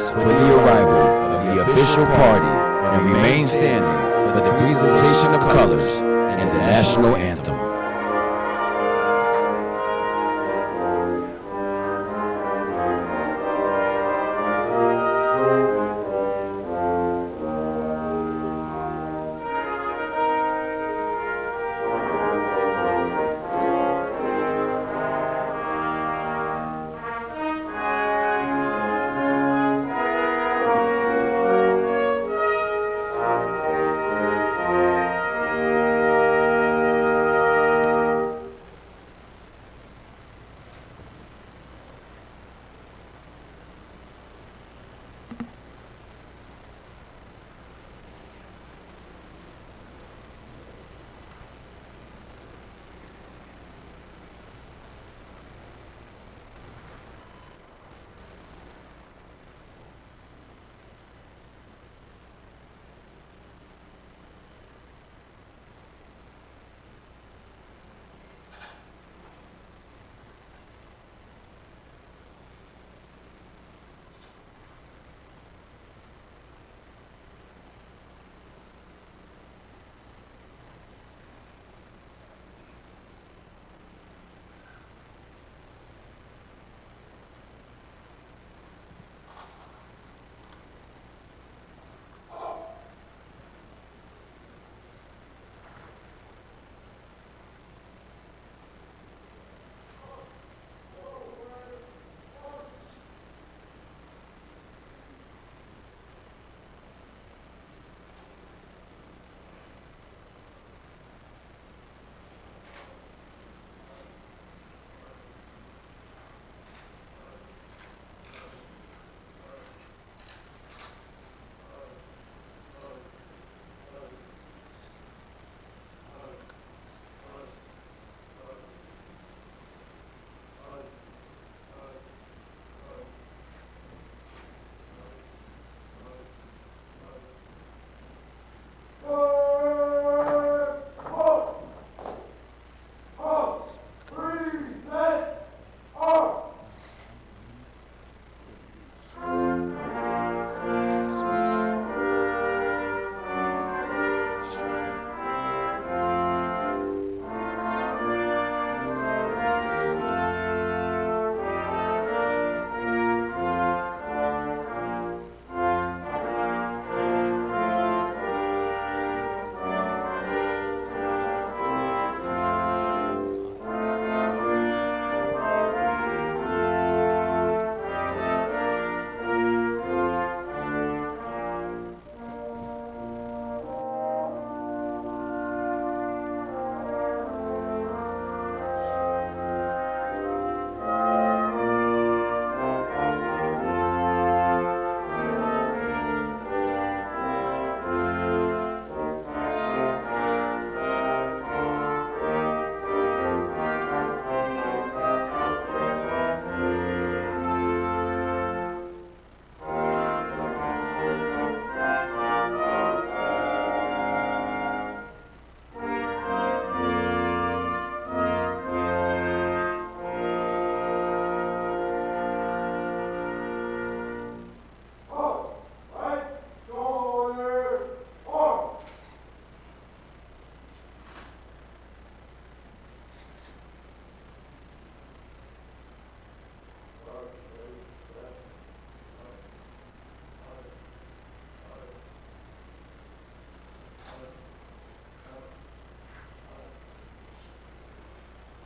minutes for the arrival of the official party and remain standing for the presentation of colors and the national anthem.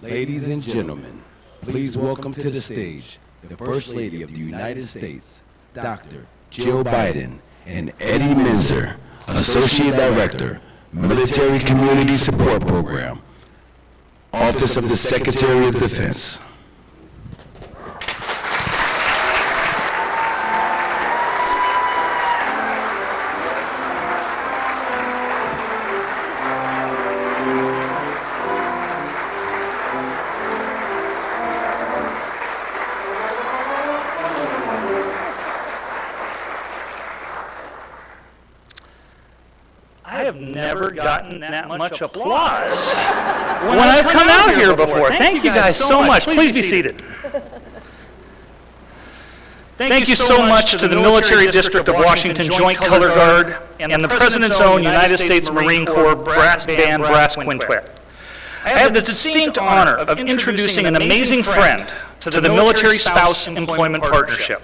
Ladies and gentlemen, please welcome to the stage the First Lady of the United States, Dr. Jill Biden, and Eddie Minzer, Associate Director, Military Community Support Program, Office of the Secretary of Defense. I have never gotten that much applause when I've come out here before. Thank you guys so much. Please be seated. Thank you so much to the Military District of Washington Joint Color Guard and the President's Own United States Marine Corps Brass Band Brass Quintet. I have the distinct honor of introducing an amazing friend to the Military Spouse Employment Partnership.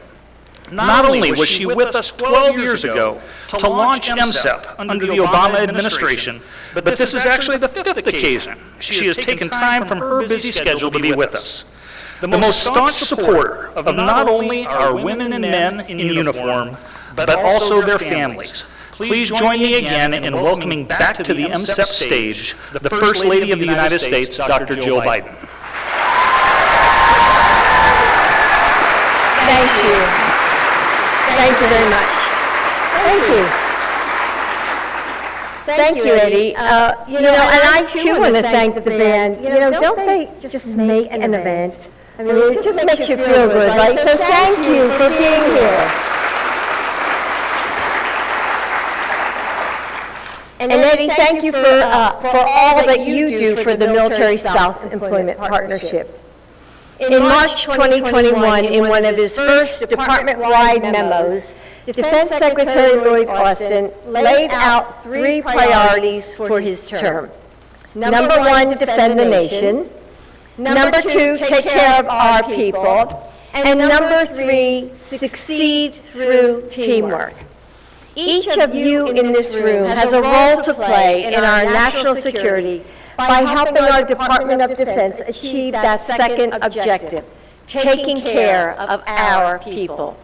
Not only was she with us 12 years ago to launch MSEP under the Obama administration, but this is actually the 5th occasion she has taken time from her busy schedule to be with us. The most staunch supporter of not only our women and men in uniform, but also their families. Please join me again in welcoming back to the MSEP stage the First Lady of the United States, Dr. Jill Biden. Thank you. Thank you very much. Thank you. Thank you, Eddie. And I too want to thank the band. Don't they just make an event? I mean, it just makes you feel good, right? So thank you for being here. And Eddie, thank you for all that you do for the Military Spouse Employment Partnership. In March 2021, in one of his first department-wide memos, Defense Secretary Lloyd Austin laid out 3 priorities for his term. Number 1, defend the nation. Number 2, take care of our people. And number 3, succeed through teamwork. Each of you in this room has a role to play in our national security by helping our Department of Defense achieve that second objective, taking care of our people.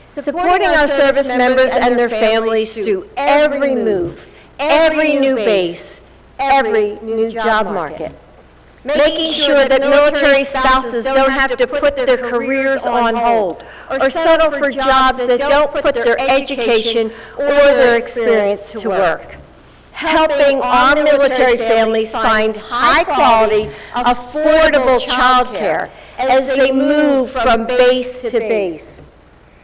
Supporting our service members and their families through every move, every new base, every new job market. Making sure that military spouses don't have to put their careers on hold or settle for jobs that don't put their education or their experience to work. Helping our military families find high-quality, affordable childcare as they move from base to base.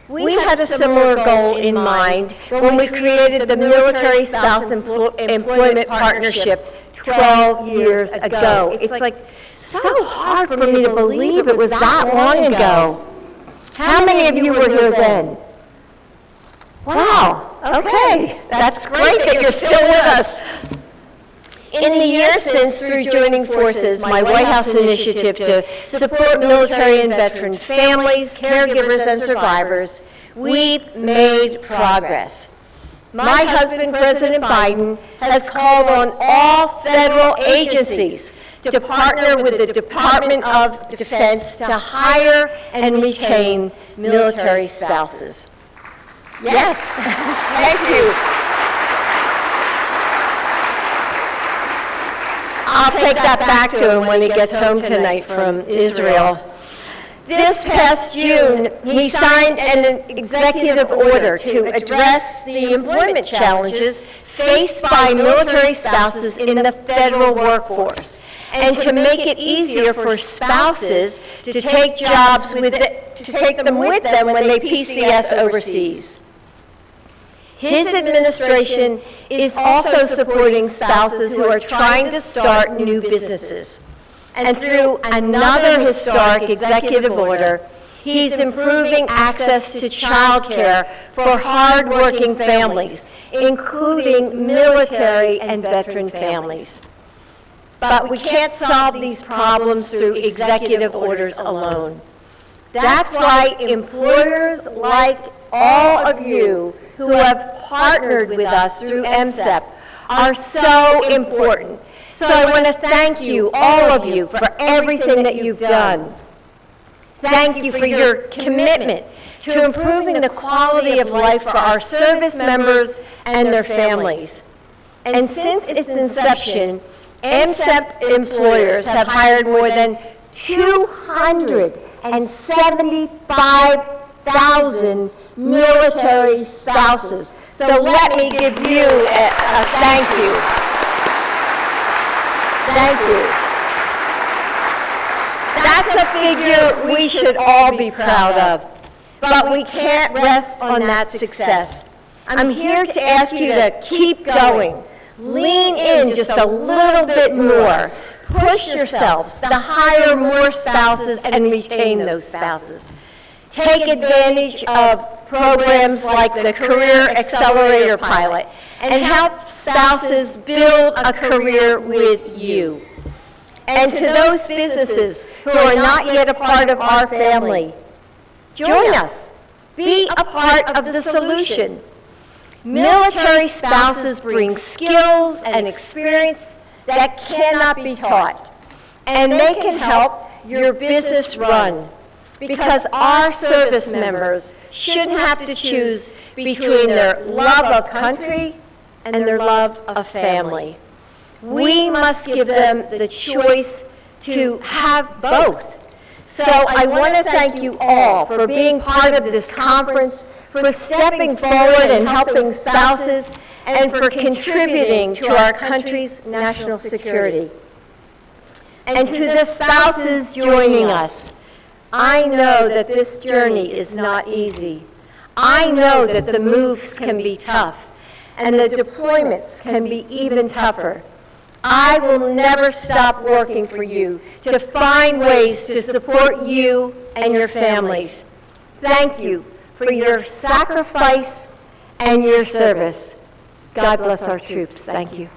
We had a similar goal in mind when we created the Military Spouse Employment Partnership 12 years ago. It's like so hard for me to believe it was that long ago. How many of you were here then? Wow, okay, that's great that you're still with us. In the years since, through joining forces, my White House initiative to support military and veteran families, caregivers, and survivors, we've made progress. My husband, President Biden, has called on all federal agencies to partner with the Department of Defense to hire and retain military spouses. Yes, thank you. I'll take that back to him when he gets home tonight from Israel. This past June, he signed an executive order to address the employment challenges faced by military spouses in the federal workforce, and to make it easier for spouses to take jobs to take them with them when they PCS overseas. His administration is also supporting spouses who are trying to start new businesses. And through another historic executive order, he's improving access to child care for hardworking families, including military and veteran families. But we can't solve these problems through executive orders alone. That's why employers like all of you who have partnered with us through MSEP are so important. So I want to thank you, all of you, for everything that you've done. Thank you for your commitment to improving the quality of life for our service members and their families. And since its inception, MSEP employers have hired more than 275,000 military spouses. So let me give you a thank you. Thank you. That's a figure we should all be proud of, but we can't rest on that success. I'm here to ask you to keep going. Lean in just a little bit more. Push yourselves to hire more spouses and retain those spouses. take advantage of programs like the Career Accelerator Pilot, and help spouses build a career with you. And to those businesses who are not yet a part of our family, join us. Be a part of the solution. Military spouses bring skills and experience that cannot be taught, and they can help your business run, because our service members shouldn't have to choose between their love of country and their love of family. We must give them the choice to have both. So I want to thank you all for being part of this conference, for stepping forward and helping spouses, and for contributing to our country's national security. And to the spouses joining us, I know that this journey is not easy. I know that the moves can be tough, and the deployments can be even tougher. I will never stop working for you to find ways to support you and your families. Thank you for your sacrifice and your service. God bless our troops. Thank you.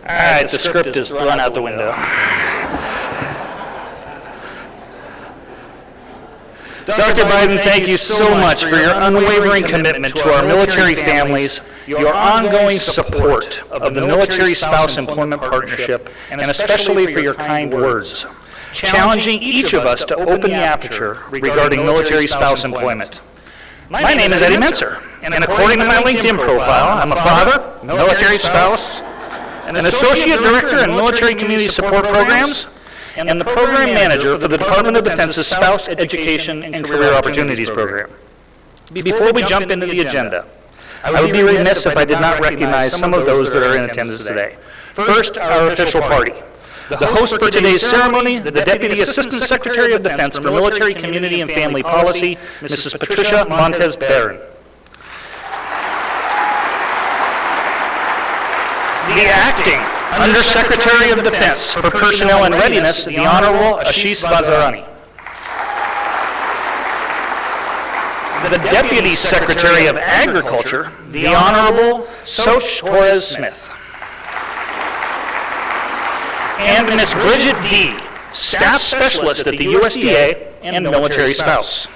All right, the script is thrown out the window. Dr. Biden, thank you so much for your unwavering commitment to our military families, your ongoing support of the Military Spouse Employment Partnership, and especially for your kind words, challenging each of us to open the aperture regarding military spouse employment. My name is Eddie Menser, and according to my LinkedIn profile, I'm a father, military spouse, an associate director in military community support programs, and the program manager for the Department of Defense's Spouse Education and Career Opportunities Program. Before we jump into the agenda, I would be remiss if I did not recognize some of those that are in attendance today. First, our official party. The host for today's ceremony, the Deputy Assistant Secretary of Defense for Military, Community, and Family Policy, Mrs. Patricia Montez Barron. The Acting Undersecretary of Defense for Personnel and Readiness, the Honorable Ashish Vazarani. The Deputy Secretary of Agriculture, the Honorable Soch Torres Smith. And Ms. Bridget D., Staff Specialist at the USDA and Military Spouse.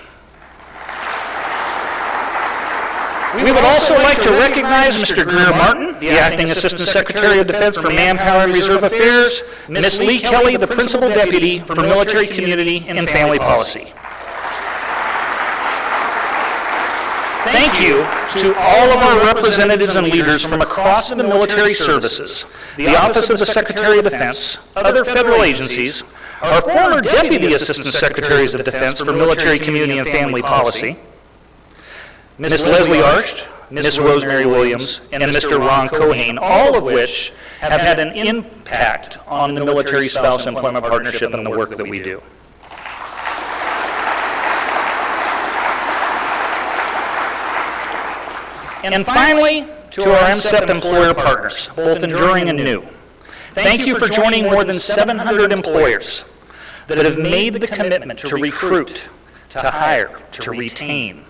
We would also like to recognize Mr. Greer Martin, the Acting Assistant Secretary of Defense for Manpower and Reserve Affairs, Ms. Lee Kelly, the Principal Deputy for Military Community and Family Policy. Thank you to all of our representatives and leaders from across the military services, the Office of the Secretary of Defense, other federal agencies, our former Deputy Assistant Secretaries of Defense for Military Community and Family Policy, Ms. Leslie Arsht, Ms. Rosemary Williams, and Mr. Ron Cohane, all of which have had an impact on the Military Spouse Employment Partnership and the work that we do. And finally, to our MSEP employer partners, both enduring and new. Thank you for joining more than 700 employers that have made the commitment to recruit, to hire, to retain,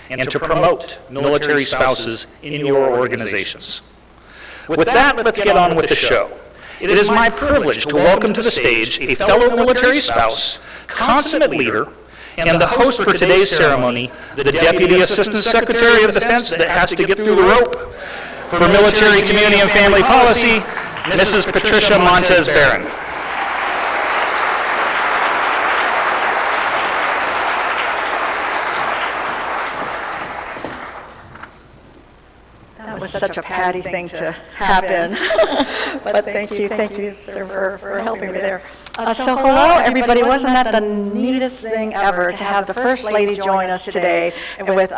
and to promote military spouses in your organizations. With that, let's get on with the show. It is my privilege to welcome to the stage a fellow military spouse, consummate leader, and the host for today's ceremony, the Deputy Assistant Secretary of Defense that has to get through the rope for Military Community and Family Policy, Mrs. Patricia Montez Barron. That was such a Patty thing to happen. But thank you, sir, for helping me there. So hello, everybody. Wasn't that the neatest thing ever to have the First Lady join us today with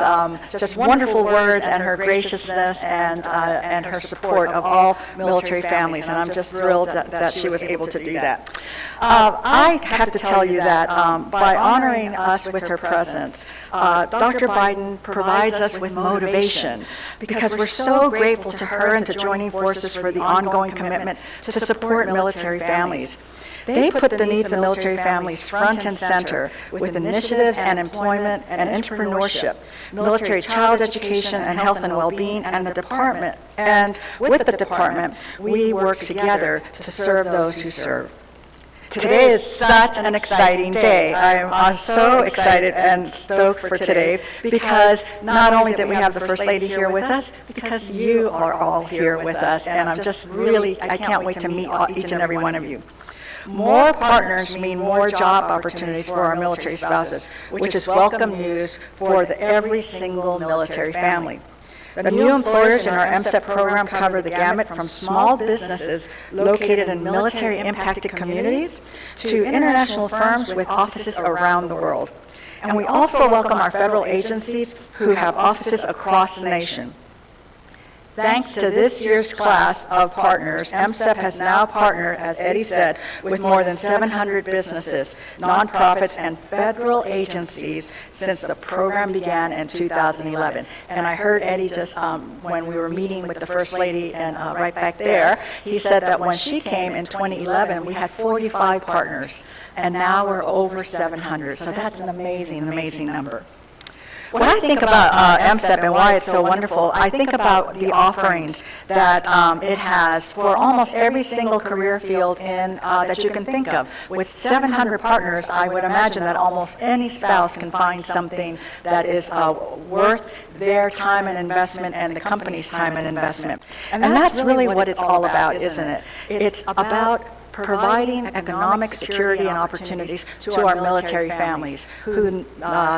just wonderful words and her graciousness and her support of all military families, and I'm just thrilled that she was able to do that. I have to tell you that by honoring us with her presence, Dr. Biden provides us with motivation because we're so grateful to her and to joining forces for the ongoing commitment to support military families. They put the needs of military families front and center with initiatives and employment and entrepreneurship, military child education and health and well-being, and the department. And with the department, we work together to serve those who serve. Today is such an exciting day. I'm so excited and stoked for today because not only did we have the First Lady here with us, because you are all here with us, and I'm just really, I can't wait to meet each and every one of you. More partners mean more job opportunities for our military spouses, which is welcome news for every single military family. The new employers in our MSEP program cover the gamut from small businesses located in military-impacted communities to international firms with offices around the world. And we also welcome our federal agencies who have offices across the nation. Thanks to this year's class of partners, MSEP has now partnered, as Eddie said, with more than 700 businesses, nonprofits, and federal agencies since the program began in 2011. And I heard Eddie just when we were meeting with the First Lady and right back there, he said that when she came in 2011, we had 45 partners, and now we're over 700. So that's an amazing number. When I think about MSEP and why it's so wonderful, I think about the offerings that it has for almost every single career field that you can think of. With 700 partners, I would imagine that almost any spouse can find something that is worth their time and investment and the company's time and investment. And that's really what it's all about, isn't it? It's about providing economic security and opportunities to our military families who,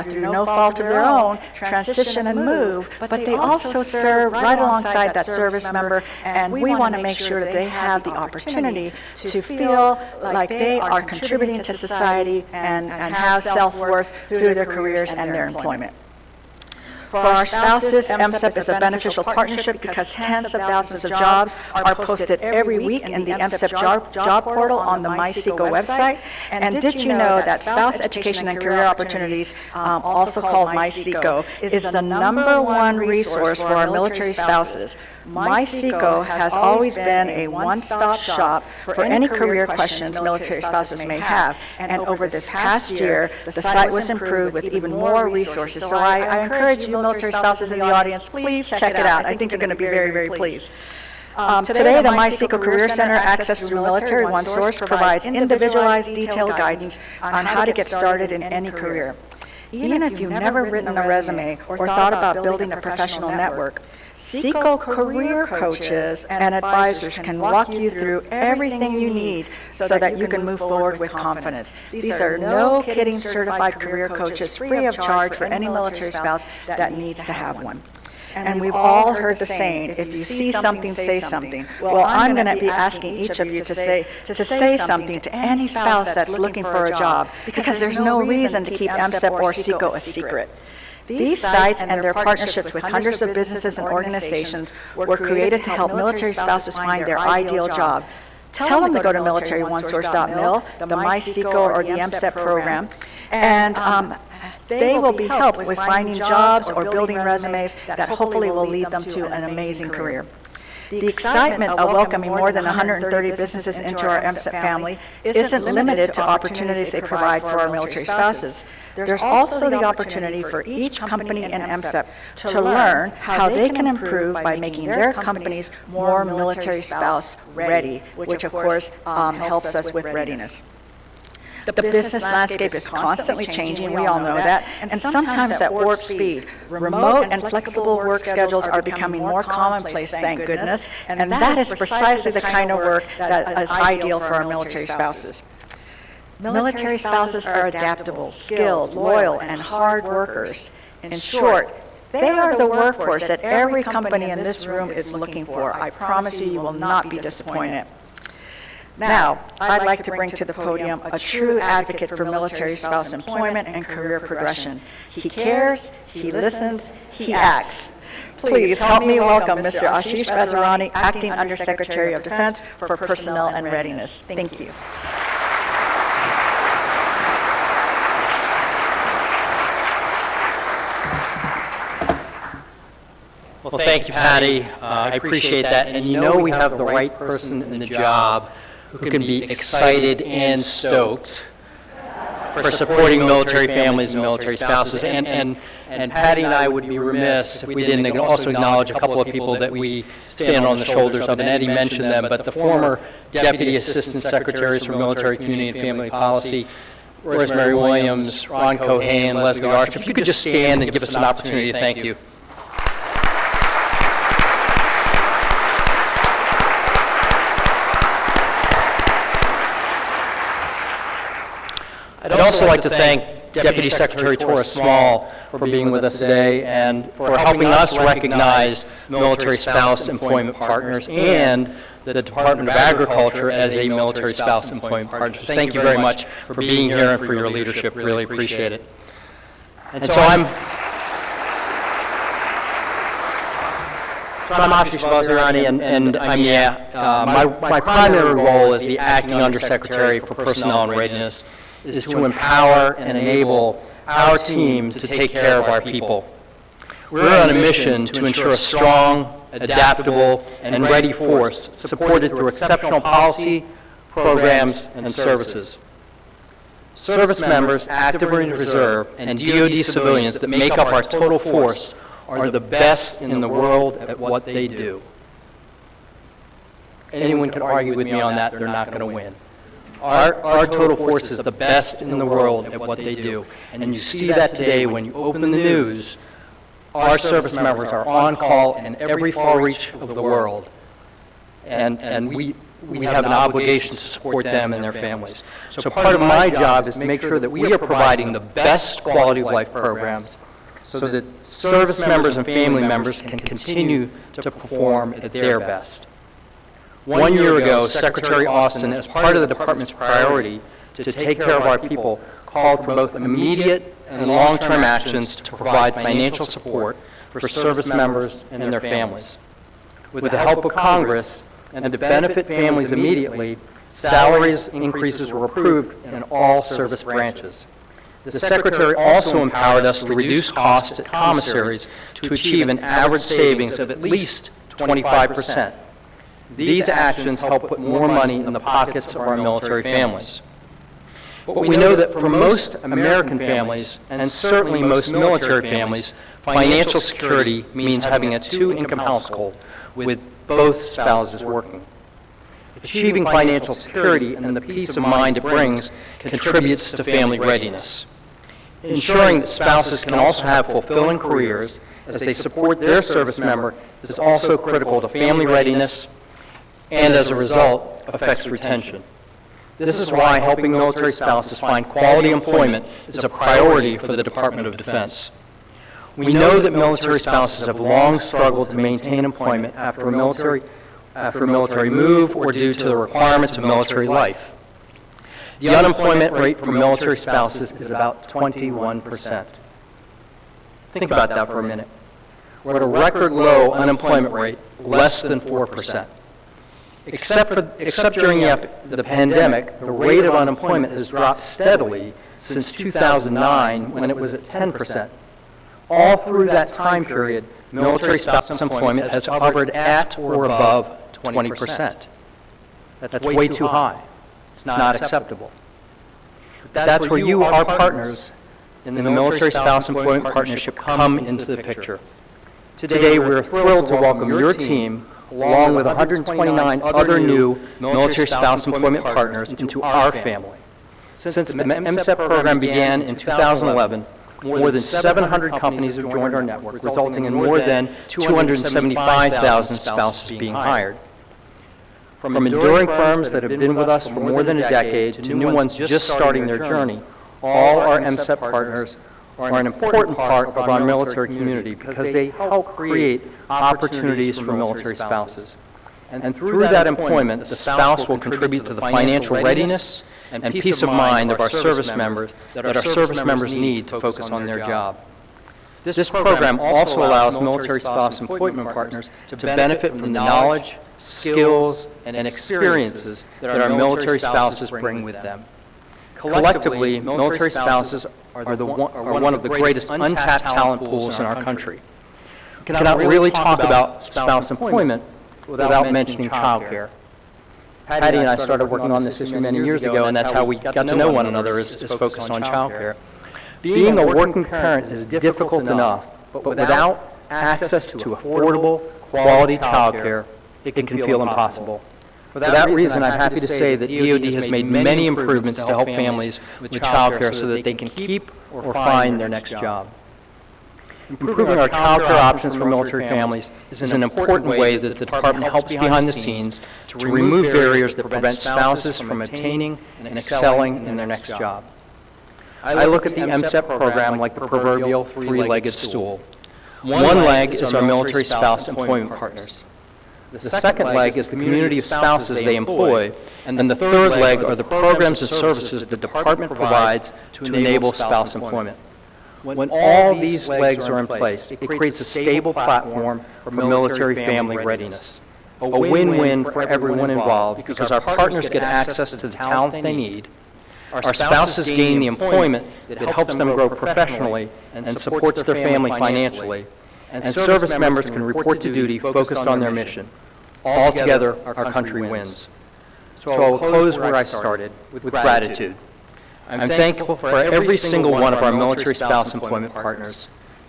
through no fault of their own, transition and move, but they also serve right alongside that service member, and we want to make sure that they have the opportunity to feel like they are contributing to society and have self-worth through their careers and their employment. For our spouses, MSEP is a beneficial partnership because tens of thousands of jobs are posted every week in the MSEP job portal on the MySECO website. And did you know that spouse education and career opportunities, also called MySECO, is the #1 resource for our military spouses? MySECO has always been a one-stop shop for any career questions military spouses may have. And over this past year, the site was improved with even more resources. So I encourage you military spouses in the audience, please check it out. I think you're going to be very pleased. Today, the MySECO Career Center, accessed through Military OneSource, provides individualized, detailed guidance on how to get started in any career. Even if you've never written a resume or thought about building a professional network, SECO career coaches and advisors can walk you through everything you need so that you can move forward with confidence. These are no kidding certified career coaches free of charge for any military spouse that needs to have one. And we've all heard the saying, if you see something, say something. Well, I'm going to be asking each of you to say something to any spouse that's looking for a job, because there's no reason to keep MSEP or SECO a secret. These sites and their partnerships with hundreds of businesses and organizations were created to help military spouses find their ideal job. Tell them to go to militaryonesource.mil, the MySECO or the MSEP program, and they will be helped with finding jobs or building resumes that hopefully will lead them to an amazing career. The excitement of welcoming more than 130 businesses into our MSEP family isn't limited to opportunities they provide for our military spouses. There's also the opportunity for each company in MSEP to learn how they can improve by making their companies more military spouse ready, which of course helps us with readiness. The business landscape is constantly changing, we all know that, and sometimes at warp speed. Remote and flexible work schedules are becoming more commonplace, thank goodness, and that is precisely the kind of work that is ideal for our military spouses. Military spouses are adaptable, skilled, loyal, and hard workers. In short, they are the workforce that every company in this room is looking for. I promise you, you will not be disappointed. Now, I'd like to bring to the podium a true advocate for military spouse employment and career progression. He cares, he listens, he acts. Please help me welcome Mr. Ashish Vazirani, Acting Undersecretary of Defense for Personnel and Readiness. Thank you. Well, thank you, Patty. I appreciate that. And you know we have the right person in the job who can be excited and stoked for supporting military families and military spouses. And Patty and I would be remiss if we didn't also acknowledge a couple of people that we stand on the shoulders of, and Eddie mentioned them, but the former Deputy Assistant Secretaries for Military, Community, and Family Policy, Rosemary Williams, Ron Cohen, Leslie Archer. If you could just stand and give us an opportunity to thank you. I'd also like to thank Deputy Secretary Tora Small for being with us today and for helping us recognize military spouse employment partners and the Department of Agriculture as a military spouse employment partner. So thank you very much for being here and for your leadership. Really appreciate it. And so I'm Ashish Vazirani, and I'm my primary role as the Acting Undersecretary for Personnel and Readiness is to empower and enable our team to take care of our people. We're on a mission to ensure a strong, adaptable, and ready force supported through exceptional policy, programs, and services. Service members, active or in reserve, and DoD civilians that make up our total force are the best in the world at what they do. Anyone can argue with me on that, they're not going to win. Our total force is the best in the world at what they do. And you see that today when you open the news. Our service members are on call in every far reach of the world. And we have an obligation to support them and their families. So part of my job is to make sure that we are providing the best quality of life programs so that service members and family members can continue to perform at their best. 1 year ago, Secretary Austin, as part of the department's priority to take care of our people, called for both immediate and long-term actions to provide financial support for service members and their families. With the help of Congress and to benefit families immediately, salaries increases were approved in all service branches. The Secretary also empowered us to reduce costs at commissaries to achieve an average savings of at least 25%. These actions help put more money in the pockets of our military families. But we know that for most American families, and certainly most military families, financial security means having a two-income household with both spouses working. Achieving financial security and the peace of mind it brings contributes to family readiness. Ensuring that spouses can also have fulfilling careers as they support their service member is also critical to family readiness and, as a result, affects retention. This is why helping military spouses find quality employment is a priority for the Department of Defense. We know that military spouses have long struggled to maintain employment after a military move or due to the requirements of military life. The unemployment rate for military spouses is about 21%. Think about that for a minute. We're at a record low unemployment rate, less than 4%. Except during the pandemic, the rate of unemployment has dropped steadily since 2009, when it was at 10%. All through that time period, military spouse employment has hovered at or above 20%. That's way too high. It's not acceptable. But that's where you, our partners in the Military Spouse Employment Partnership, come into the picture. Today, we're thrilled to welcome your team, along with 129 other new military spouse employment partners, into our family. Since the MSEP program began in 2011, more than 700 companies have joined our network, resulting in more than 275,000 spouses being hired. From enduring firms that have been with us for more than a decade to new ones just starting their journey, all our MSEP partners are an important part of our military community because they help create opportunities for military spouses. And through that employment, the spouse will contribute to the financial readiness and peace of mind of our service members that our service members need to focus on their job. This program also allows military spouse employment partners to benefit from the knowledge, skills, and experiences that our military spouses bring with them. Collectively, military spouses are one of the greatest untapped talent pools in our country. We cannot really talk about spouse employment without mentioning childcare. Patty and I started working on this issue many years ago, and that's how we got to know one another, is focused on childcare. Being a working parent is difficult enough, but without access to affordable, quality childcare, it can feel impossible. For that reason, I'm happy to say that DoD has made many improvements to help families with childcare so that they can keep or find their next job. Improving our childcare options for military families is an important way that the department helps behind the scenes to remove barriers that prevent spouses from attaining and excelling in their next job. I look at the MSEP program like the proverbial three-legged stool. One leg is our military spouse employment partners. The second leg is the community of spouses they employ, and the third leg are the programs and services the department provides to enable spouse employment. When all these legs are in place, it creates a stable platform for military family readiness. A win-win for everyone involved because our partners get access to the talent they need, our spouses gain the employment that helps them grow professionally and supports their family financially, and service members can report to duty focused on their mission. Altogether, our country wins. So I will close where I started, with gratitude. I'm thankful for every single one of our military spouse employment partners.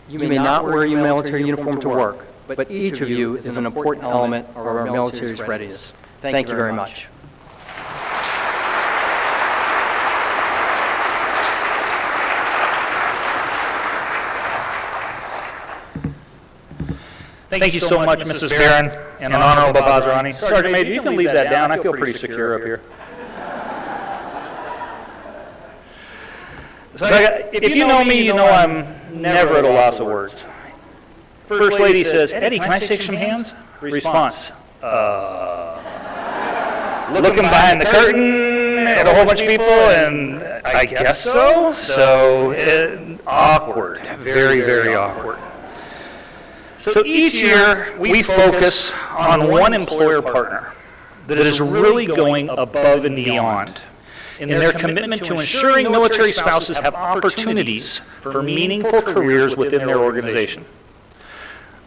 You may not wear your military uniform to work, but each of you is an important element of our military's readiness. Thank you very much. Thank you so much, Mrs. Barron and Honorable Bazrani. Sergeant Major, you can leave that down. I feel pretty secure up here. So if you know me, you know I'm never at a loss of words. First Lady says, Eddie, can I shake some hands? Response, looking behind the curtain at a whole bunch of people, and I guess so. So awkward, very, very awkward. So each year, we focus on one employer partner that is really going above and beyond in their commitment to ensuring military spouses have opportunities for meaningful careers within their organization.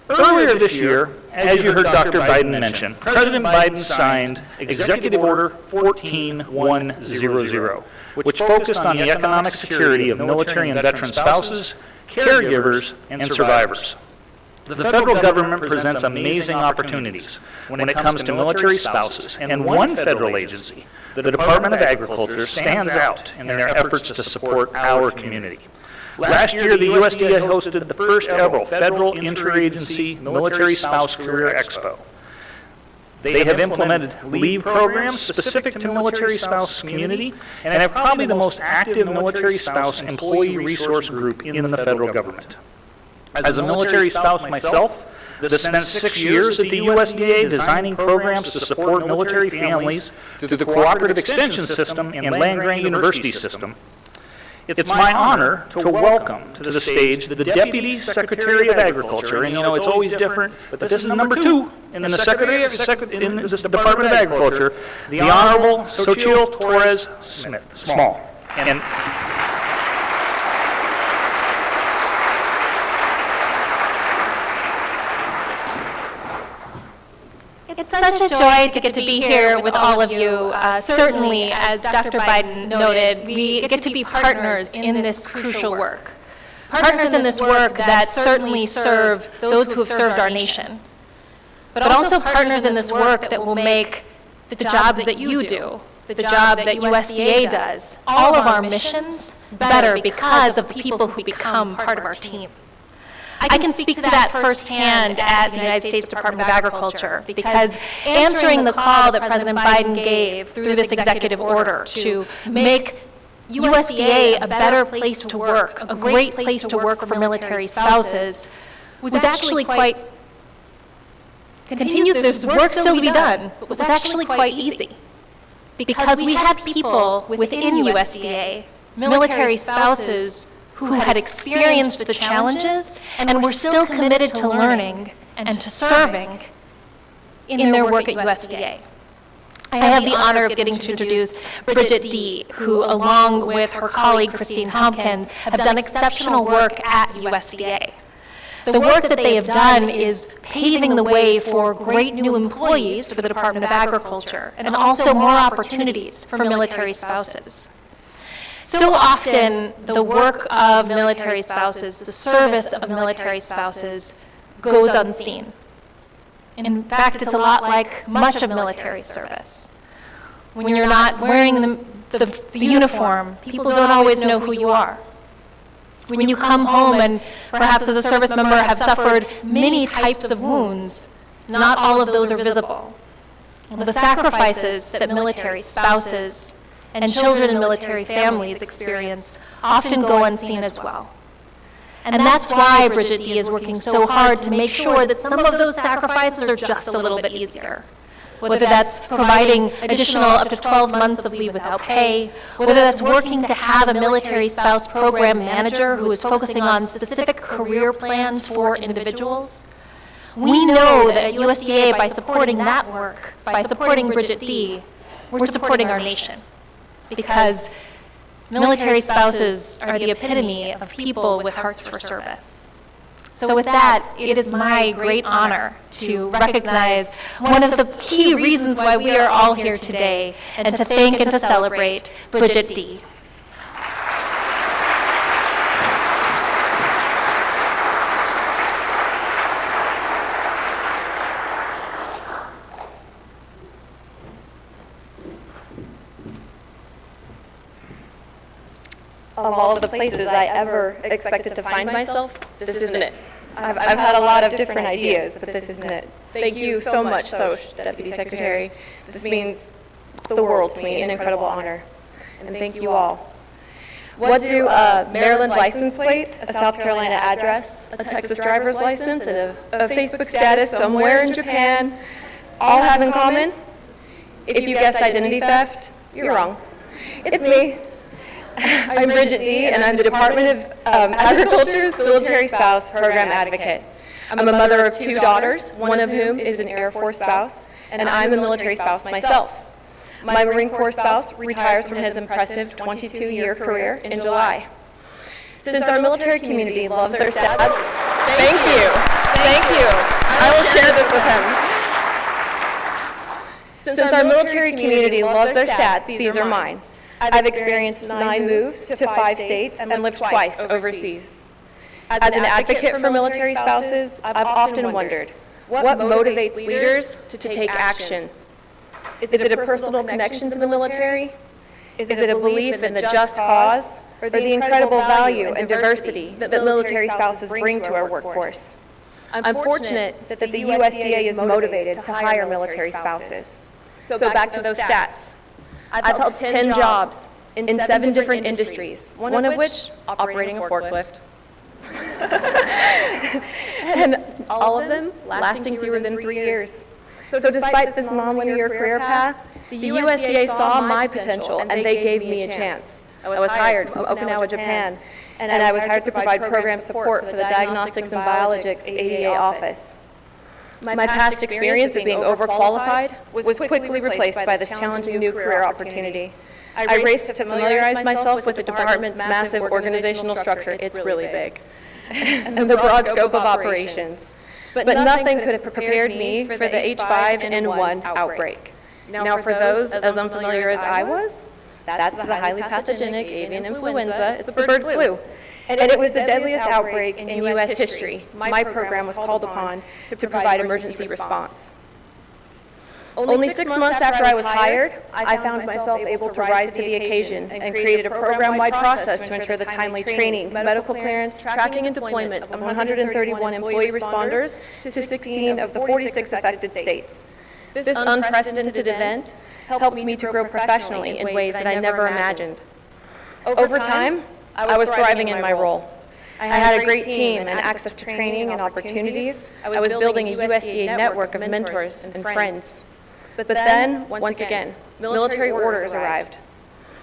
Earlier this year, as you heard Dr. Biden mention, President Biden signed Executive Order 14100, which focused on the economic security of military and veteran spouses, caregivers, and survivors. The federal government presents amazing opportunities when it comes to military spouses, and one federal agency, the Department of Agriculture, stands out in their efforts to support our community. Last year, the USDA hosted the first ever federal interagency military spouse career expo. They have implemented leave programs specific to military spouse community and have probably the most active military spouse employee resource group in the federal government. As a military spouse myself, that spent 6 years at the USDA designing programs to support military families through the Cooperative Extension System and land-grant university system, it's my honor to welcome to the stage the Deputy Secretary of Agriculture, and you know, it's always different, but this is number 2 in the Secretary in this Department of Agriculture, the Honorable Xochitl Torres Small. And it's such a joy to get to be here with all of you. Certainly, as Dr. Biden noted, we get to be partners in this crucial work. Partners in this work that certainly serve those who have served our nation, but also partners in this work that will make the jobs that you do, the job that USDA does, all of our missions better because of the people who become part of our team. I can speak to that firsthand at the United States Department of Agriculture because answering the call that President Biden gave through this executive order to make USDA a better place to work, a great place to work for military spouses, was actually quite, there's work still to be done, but was actually quite easy. Because we had people within USDA, military spouses, who had experienced the challenges and were still committed to learning and to serving in their work at USDA. I have the honor of getting to introduce Bridget D., who, along with her colleague Christine Tompkins, have done exceptional work at USDA. The work that they have done is paving the way for great new employees for the Department of Agriculture and also more opportunities for military spouses. So often, the work of military spouses, the service of military spouses, goes unseen. In fact, it's a lot like much of military service. When you're not wearing the uniform, people don't always know who you are. When you come home and perhaps as a service member have suffered many types of wounds, not all of those are visible. The sacrifices that military spouses and children in military families experience often go unseen as well. And that's why Bridget D. is working so hard to make sure that some of those sacrifices are just a little bit easier. Whether that's providing additional up to 12 months of leave without pay, whether that's working to have a military spouse program manager who is focusing on specific career plans for individuals. We know that at USDA, by supporting that work, by supporting Bridget D., we're supporting our nation. Because military spouses are the epitome of people with hearts for service. So with that, it is my great honor to recognize one of the key reasons why we are all here today and to thank and to celebrate Bridget D. Of all of the places I ever expected to find myself, this isn't it. I've had a lot of different ideas, but this isn't it. Thank you so much, Deputy Secretary. This means the world to me, an incredible honor. And thank you all. What do a Maryland license plate, a South Carolina address, a Texas driver's license, and a Facebook status somewhere in Japan all have in common? If you guessed identity theft, you're wrong. It's me. I'm Bridget D., and I'm the Department of Agriculture's Military Spouse Program Advocate. I'm a mother of 2 daughters, one of whom is an Air Force spouse, and I'm a military spouse myself. My Marine Corps spouse retires from his impressive 22-year career in July. Since our military community loves their stats, thank you. I will share this with him. Since our military community loves their stats, these are mine. I've experienced 9 moves to 5 states and lived twice overseas. As an advocate for military spouses, I've often wondered, what motivates leaders to take action? Is it a personal connection to the military? Is it a belief in the just cause or the incredible value and diversity that military spouses bring to our workforce? I'm fortunate that the USDA is motivated to hire military spouses. So back to those stats. I've held 10 jobs in 7 different industries, one of which operating a forklift. And all of them lasting fewer than 3 years. So despite this nonlinear career path, the USDA saw my potential and they gave me a chance. I was hired from Okinawa, Japan, and I was hired to provide program support for the Diagnostics and Biologics ADA office. My past experience of being overqualified was quickly replaced by this challenging new career opportunity. I raced to familiarize myself with the department's massive organizational structure. It's really big. And the broad scope of operations. But nothing could have prepared me for the H5N1 outbreak. Now for those as unfamiliar as I was, that's the highly pathogenic avian influenza. It's the bird flu. And it was the deadliest outbreak in U.S. history. My program was called upon to provide emergency response. Only 6 months after I was hired, I found myself able to rise to the occasion and created a program-wide process to ensure the timely training, medical clearance, tracking, and deployment of 131 employee responders to 16 of the 46 affected states. This unprecedented event helped me to grow professionally in ways that I never imagined. Over time, I was thriving in my role. I had a great team and access to training and opportunities. I was building a USDA network of mentors and friends. But then, once again, military orders arrived.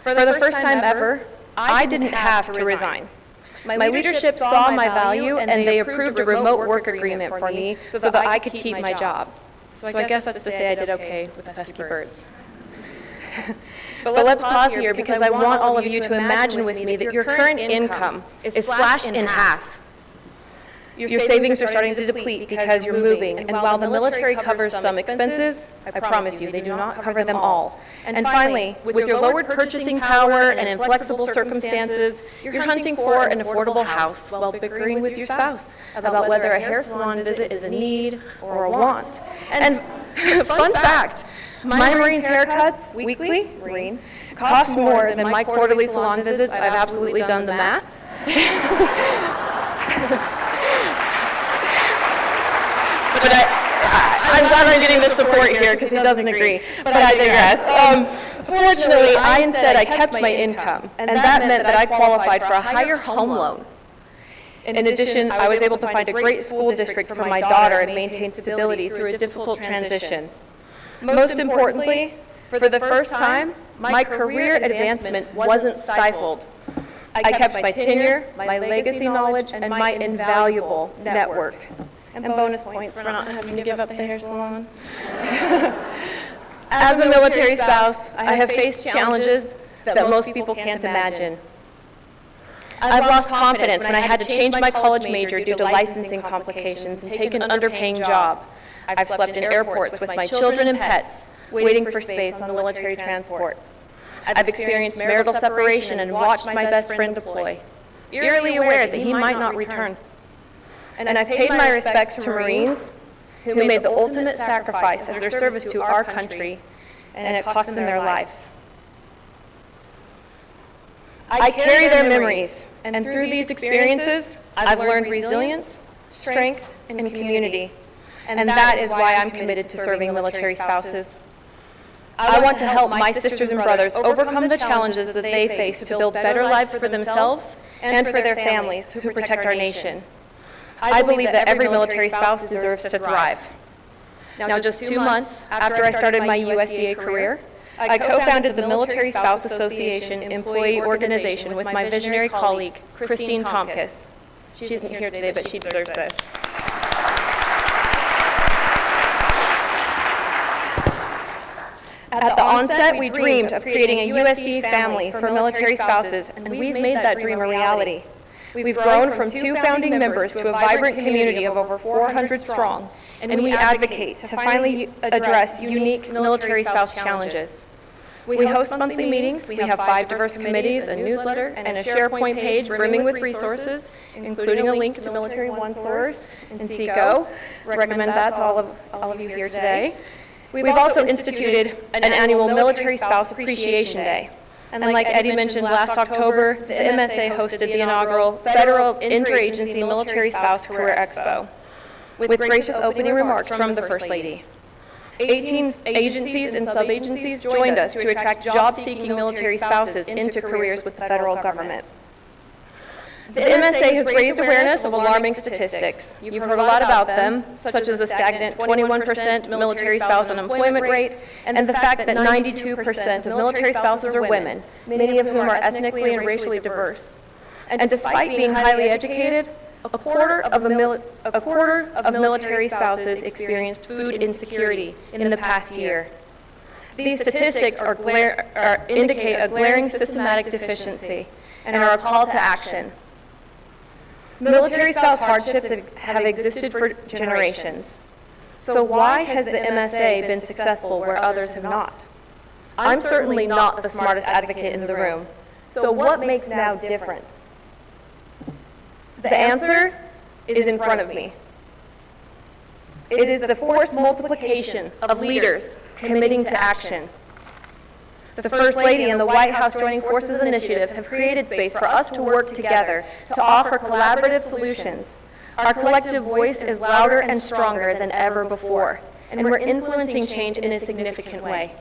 For the first time ever, I didn't have to resign. My leadership saw my value and they approved a remote work agreement for me so that I could keep my job. So I guess that's to say I did okay with the pesky birds. But let's pause here because I want all of you to imagine with me that your current income is slashed in half. Your savings are starting to deplete because you're moving, and while the military covers some expenses, I promise you, they do not cover them all. And finally, with your lowered purchasing power and inflexible circumstances, you're hunting for an affordable house while bickering with your spouse about whether a hair salon visit is a need or a want. And fun fact, my Marine's haircuts weekly, Marine, cost more than my quarterly salon visits. I've absolutely done the math. But I'm glad I'm getting the support here because he doesn't agree, but I digress. Fortunately, I kept my income, and that meant that I qualified for a higher home loan. In addition, I was able to find a great school district for my daughter and maintain stability through a difficult transition. Most importantly, for the first time, my career advancement wasn't stifled. I kept my tenure, my legacy knowledge, and my invaluable network. And bonus points for not having to give up the hair salon. As a military spouse, I have faced challenges that most people can't imagine. I've lost confidence when I had to change my college major due to licensing complications and take an underpaying job. I've slept in airports with my children and pets, waiting for space on military transport. I've experienced marital separation and watched my best friend deploy, eerily aware that he might not return. And I've paid my respects to Marines who made the ultimate sacrifice as their service to our country, and it cost them their lives. I carry their memories, and through these experiences, I've learned resilience, strength, and community. And that is why I'm committed to serving military spouses. I want to help my sisters and brothers overcome the challenges that they face to build better lives for themselves and for their families who protect our nation. I believe that every military spouse deserves to thrive. Now, just 2 months after I started my USDA career, I co-founded the Military Spouse Association employee organization with my visionary colleague, Christine Tomkis. She isn't here today, but she deserves this. At the onset, we dreamed of creating a USDA family for military spouses, and we've made that dream a reality. We've grown from 2 founding members to a vibrant community of over 400 strong, and we advocate to finally address unique military spouse challenges. We host monthly meetings, we have 5 diverse committees, a newsletter, and a SharePoint page brimming with resources, including a link to Military OneSource and SECO. Recommend that to all of you here today. We've also instituted an annual Military Spouse Appreciation Day. And like Eddie mentioned last October, the MSA hosted the inaugural Federal Interagency Military Spouse Career Expo, with gracious opening remarks from the First Lady. 18 agencies and sub-agencies joined us to attract job-seeking military spouses into careers with the federal government. The MSA has raised awareness of alarming statistics. You've heard a lot about them, such as the stagnant 21% military spouse unemployment rate, and the fact that 92% of military spouses are women, many of whom are ethnically and racially diverse. And despite being highly educated, a quarter of military spouses experienced food insecurity in the past year. These statistics indicate a glaring systematic deficiency and are a call to action. Military spouse hardships have existed for generations. So why has the MSA been successful where others have not? I'm certainly not the smartest advocate in the room. So what makes now different? The answer is in front of me. It is the forced multiplication of leaders committing to action. The First Lady and the White House Joining Forces initiatives have created space for us to work together to offer collaborative solutions. Our collective voice is louder and stronger than ever before, and we're influencing change in a significant way.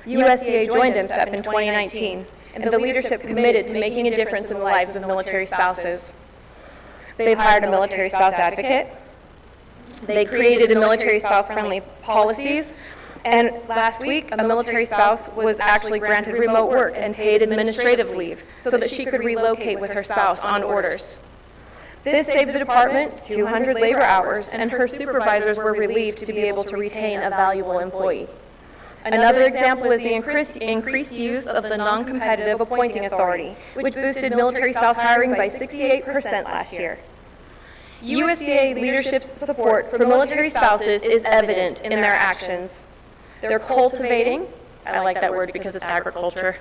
USDA joined MSEP in 2019, and the leadership committed to making a difference in the lives of military spouses. They've hired a military spouse advocate. They created a military spouse-friendly policies. And last week, a military spouse was actually granted remote work and paid administrative leave so that she could relocate with her spouse on orders. This saved the department 200 labor hours, and her supervisors were relieved to be able to retain a valuable employee. Another example is the increased use of the non-competitive appointing authority, which boosted military spouse hiring by 68% last year. USDA leadership's support for military spouses is evident in their actions. They're cultivating, I like that word because it's agriculture.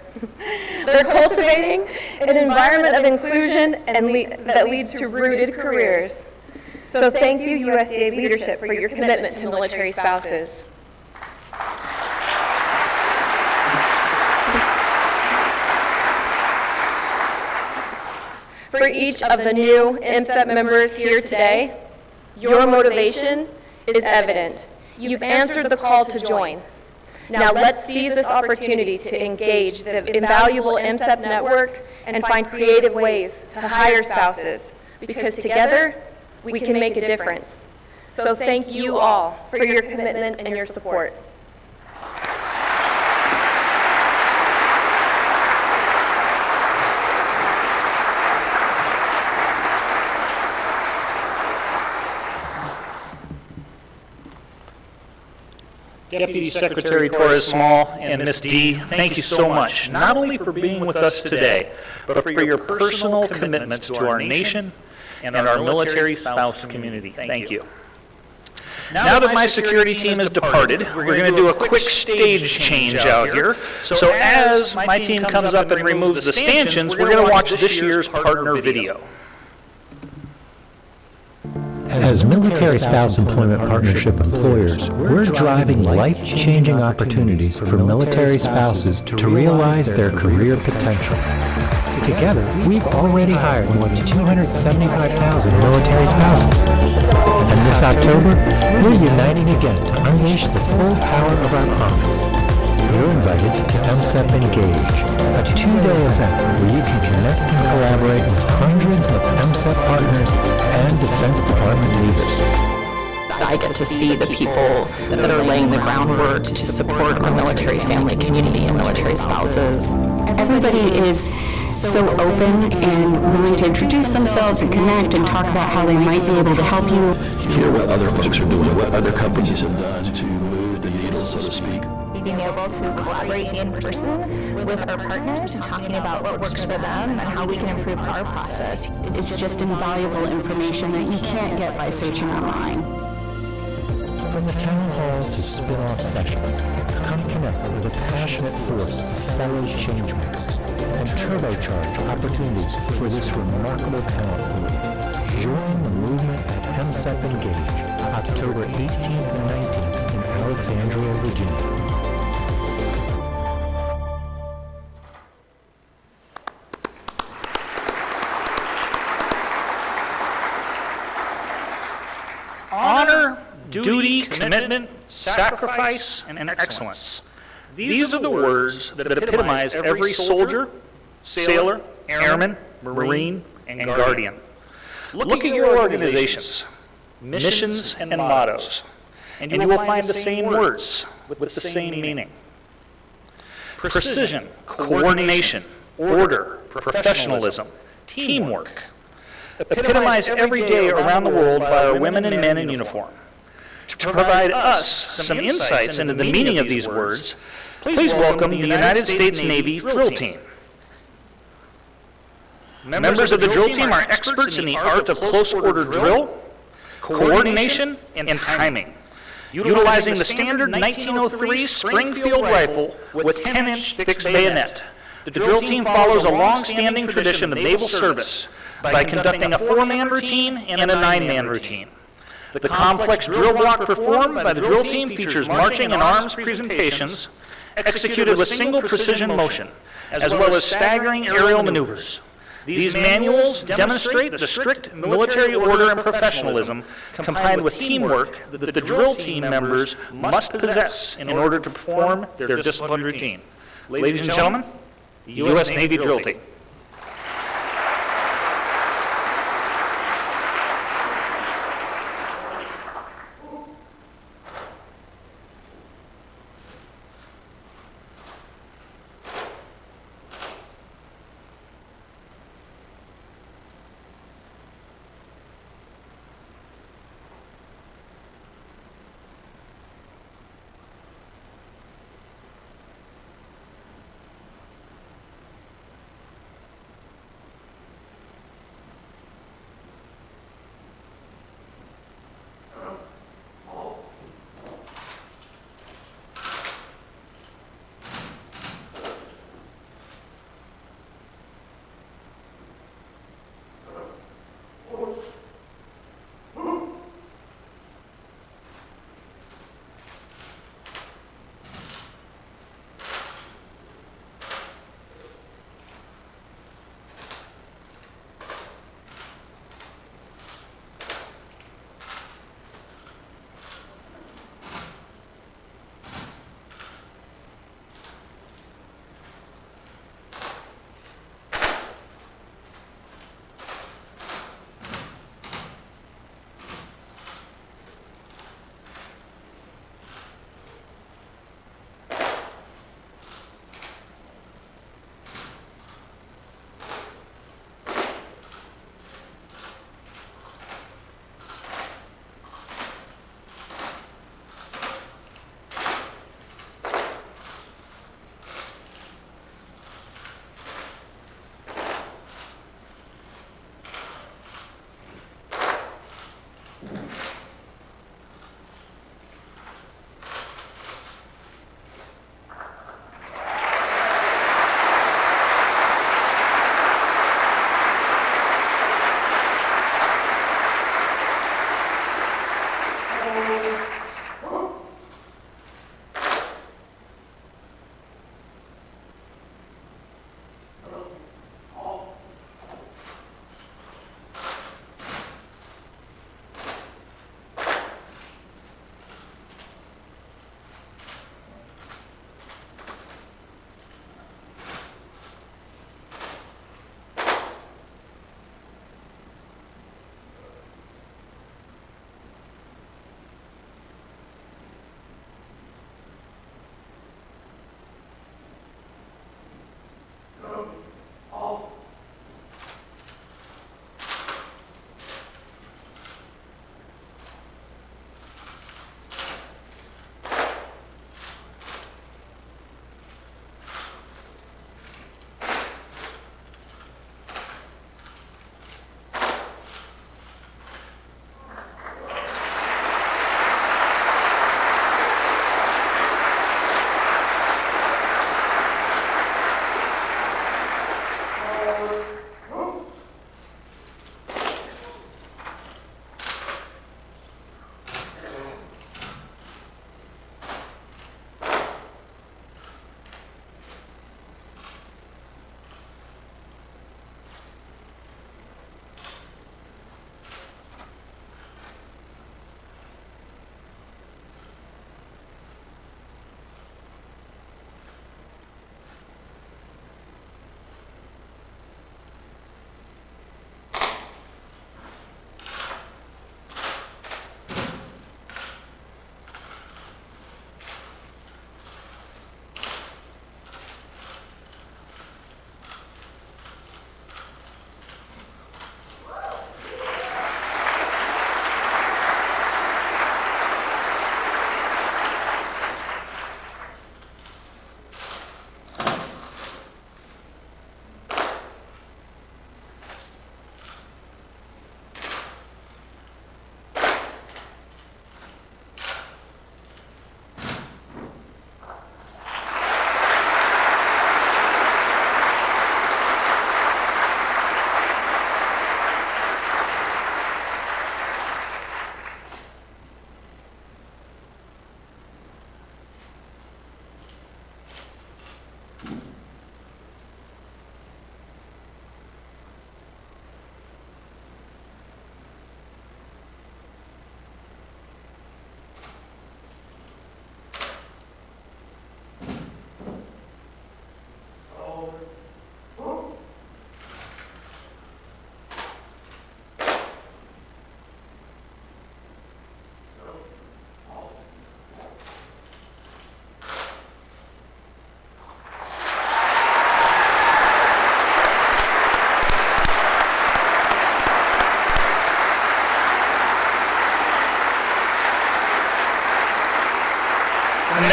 They're cultivating an environment of inclusion and that leads to rooted careers. So thank you, USDA leadership, for your commitment to military spouses. For each of the new MSEP members here today, your motivation is evident. You've answered the call to join. Now let's seize this opportunity to engage the invaluable MSEP network and find creative ways to hire spouses, because together we can make a difference. So thank you all for your commitment and your support. Deputy Secretary Torres Small and Ms. D, thank you so much, not only for being with us today, but for your personal commitments to our nation and our military spouse community. Thank you. Now that my security team has departed, we're going to do a quick stage change out here. So as my team comes up and removes the stanchions, we're going to watch this year's partner video. As Military Spouse Employment Partnership employers, we're driving life-changing opportunities for military spouses to realize their career potential. Together, we've already hired more than 275,000 military spouses. And this October, we're uniting again to unleash the full power of our promise. You're invited to MSEP Engage, a two-day event where you can connect and collaborate with hundreds of MSEP partners and Defense Department leaders. I get to see the people that are laying the groundwork to support our military family community and military spouses. Everybody is so open and willing to introduce themselves and connect and talk about how they might be able to help you. Hear what other folks are doing, what other companies have done to move the needle, so to speak. Being able to collaborate in person with our partners and talking about what works for them and how we can improve our process. It's just invaluable information that you can't get by searching online. From the town hall to spin-off sessions, come connect with a passionate force of fellow changemakers and turbocharge opportunities for this remarkable talent pool. Join the movement at MSEP Engage, October 18th and 19th in Alexandria, Virginia. commitment, sacrifice, and excellence. These are the words that epitomize every soldier, sailor, airman, Marine, and Guardian. Look at your organizations, missions, and mottos, and you will find the same words with the same meaning. Precision, coordination, order, professionalism, teamwork, epitomize every day around the world by our women and men in uniform. To provide us some insights into the meaning of these words, please welcome the United States Navy Drill Team. Members of the drill team are experts in the art of close order drill, coordination, and timing, utilizing the standard 1903 Springfield rifle with 10-inch fixed bayonet. The drill team follows a long-standing tradition of naval service by conducting a 4-man routine and a 9-man routine. The complex drill block performed by the drill team features marching and arms presentations executed with single precision motion, as well as staggering aerial maneuvers. These manuals demonstrate the strict military order and professionalism combined with teamwork that the drill team members must possess in order to perform their disciplined routine. Ladies and gentlemen, the U.S. Navy Drill Team.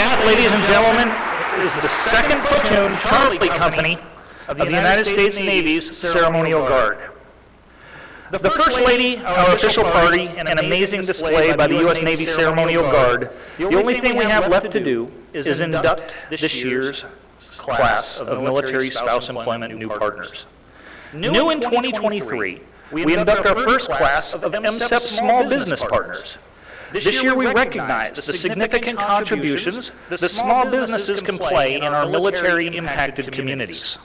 That, ladies and gentlemen, is the 2nd Platoon Charlie Company of the United States Navy's Ceremonial Guard. The First Lady, our official party, and an amazing display by the U.S. Navy Ceremonial Guard, the only thing we have left to do is induct this year's class of military spouse employment new partners. New in 2023, we induct our first class of MSEP small business partners. This year we recognize the significant contributions that small businesses can play in our military-impacted communities.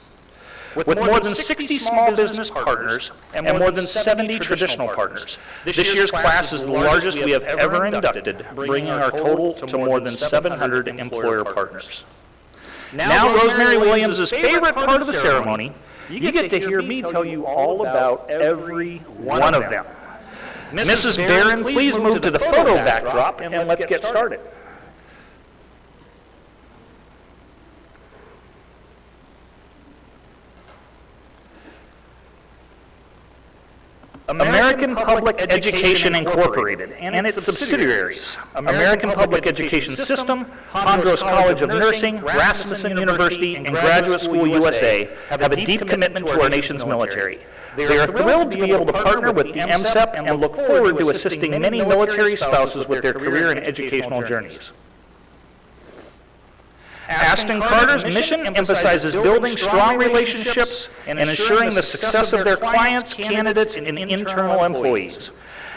With more than 60 small business partners and more than 70 traditional partners, this year's class is the largest we have ever inducted, bringing our total to more than 700 employer partners. Now, Rosemary Williams' favorite part of the ceremony, you get to hear me tell you all about every one of them. Mrs. Barron, please move to the photo backdrop and let's get started. American Public Education Incorporated and its subsidiaries, American Public Education System, Hondros College of Nursing, Rasmussen University, and Graduate School USA have a deep commitment to our nation's military. They are thrilled to be able to partner with the MSEP and look forward to assisting many military spouses with their career and educational journeys. Ashton Carter's mission emphasizes building strong relationships and ensuring the success of their clients, candidates, and internal employees.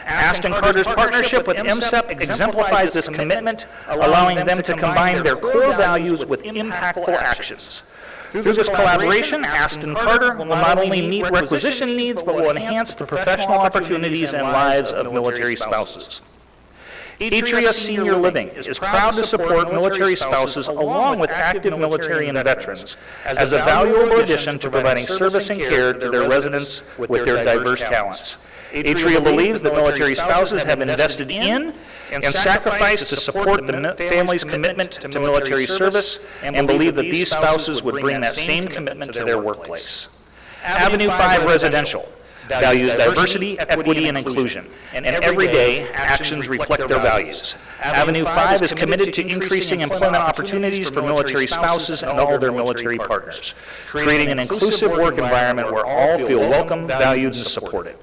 Ashton Carter's partnership with MSEP exemplifies this commitment, allowing them to combine their core values with impactful actions. Through this collaboration, Ashton Carter will not only meet requisition needs, but will enhance the professional opportunities and lives of military spouses. Atria Senior Living is proud to support military spouses along with active military and veterans as a valuable addition to providing service and care to their residents with their diverse talents. Atria believes that military spouses have invested in and sacrificed to support the family's commitment to military service and believe that these spouses would bring that same commitment to their workplace. Avenue 5 Residential values diversity, equity, and inclusion, and every day actions reflect their values. Avenue 5 is committed to increasing employment opportunities for military spouses and all their military partners, creating an inclusive work environment where all feel welcome, valued, and supported.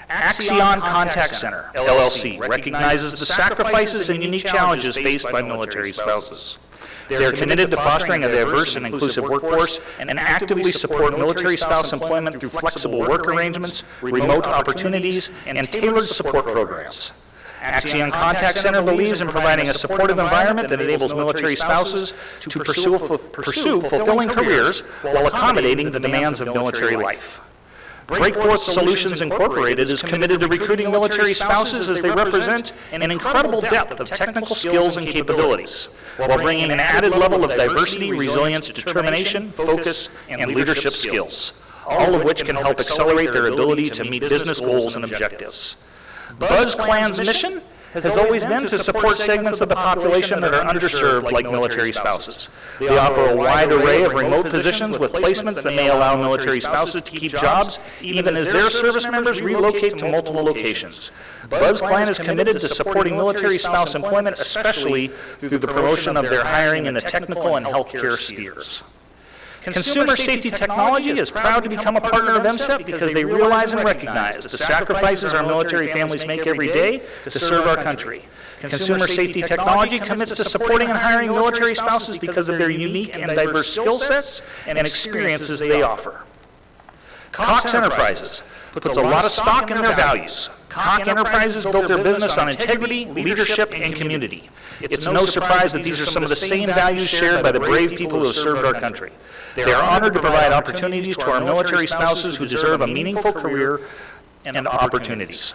Axion Contact Center, LLC, recognizes the sacrifices and unique challenges faced by military spouses. They are committed to fostering a diverse and inclusive workforce and actively support military spouse employment through flexible work arrangements, remote opportunities, and tailored support programs. Axion Contact Center believes in providing a supportive environment that enables military spouses to pursue fulfilling careers while accommodating the demands of military life. Breakforth Solutions Incorporated is committed to recruiting military spouses as they represent an incredible depth of technical skills and capabilities, while bringing an added level of diversity, resilience, determination, focus, and leadership skills, all of which can help accelerate their ability to meet business goals and objectives. Buzz Clan's mission has always been to support segments of the population that are underserved, like military spouses. They offer a wide array of remote positions with placements that may allow military spouses to keep jobs even as their service members relocate to multiple locations. Buzz Clan is committed to supporting military spouse employment, especially through the promotion of their hiring in the technical and healthcare spheres. Consumer Safety Technology is proud to become a partner of MSEP because they realize and recognize the sacrifices our military families make every day to serve our country. Consumer Safety Technology commits to supporting and hiring military spouses because of their unique and diverse skill sets and experiences they offer. Cox Enterprises puts a lot of stock in their values. Cox Enterprises built their business on integrity, leadership, and community. It's no surprise that these are some of the same values shared by the brave people who have served our country. They are honored to provide opportunities to our military spouses who deserve a meaningful career and opportunities.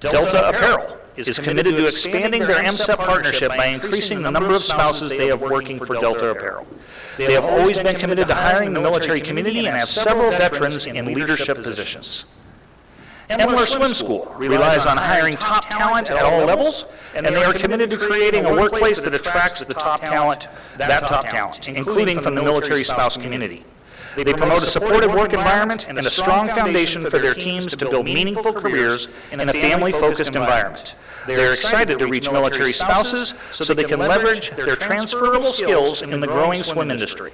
Delta Apparel is committed to expanding their MSEP partnership by increasing the number of spouses they have working for Delta Apparel. They have always been committed to hiring the military community and have several veterans in leadership positions. Emler Swim School relies on hiring top talent at all levels, and they are committed to creating a workplace that attracts the top talent, including from the military spouse community. They promote a supportive work environment and a strong foundation for their teams to build meaningful careers in a family-focused environment. They are excited to reach military spouses so they can leverage their transferable skills in the growing swim industry.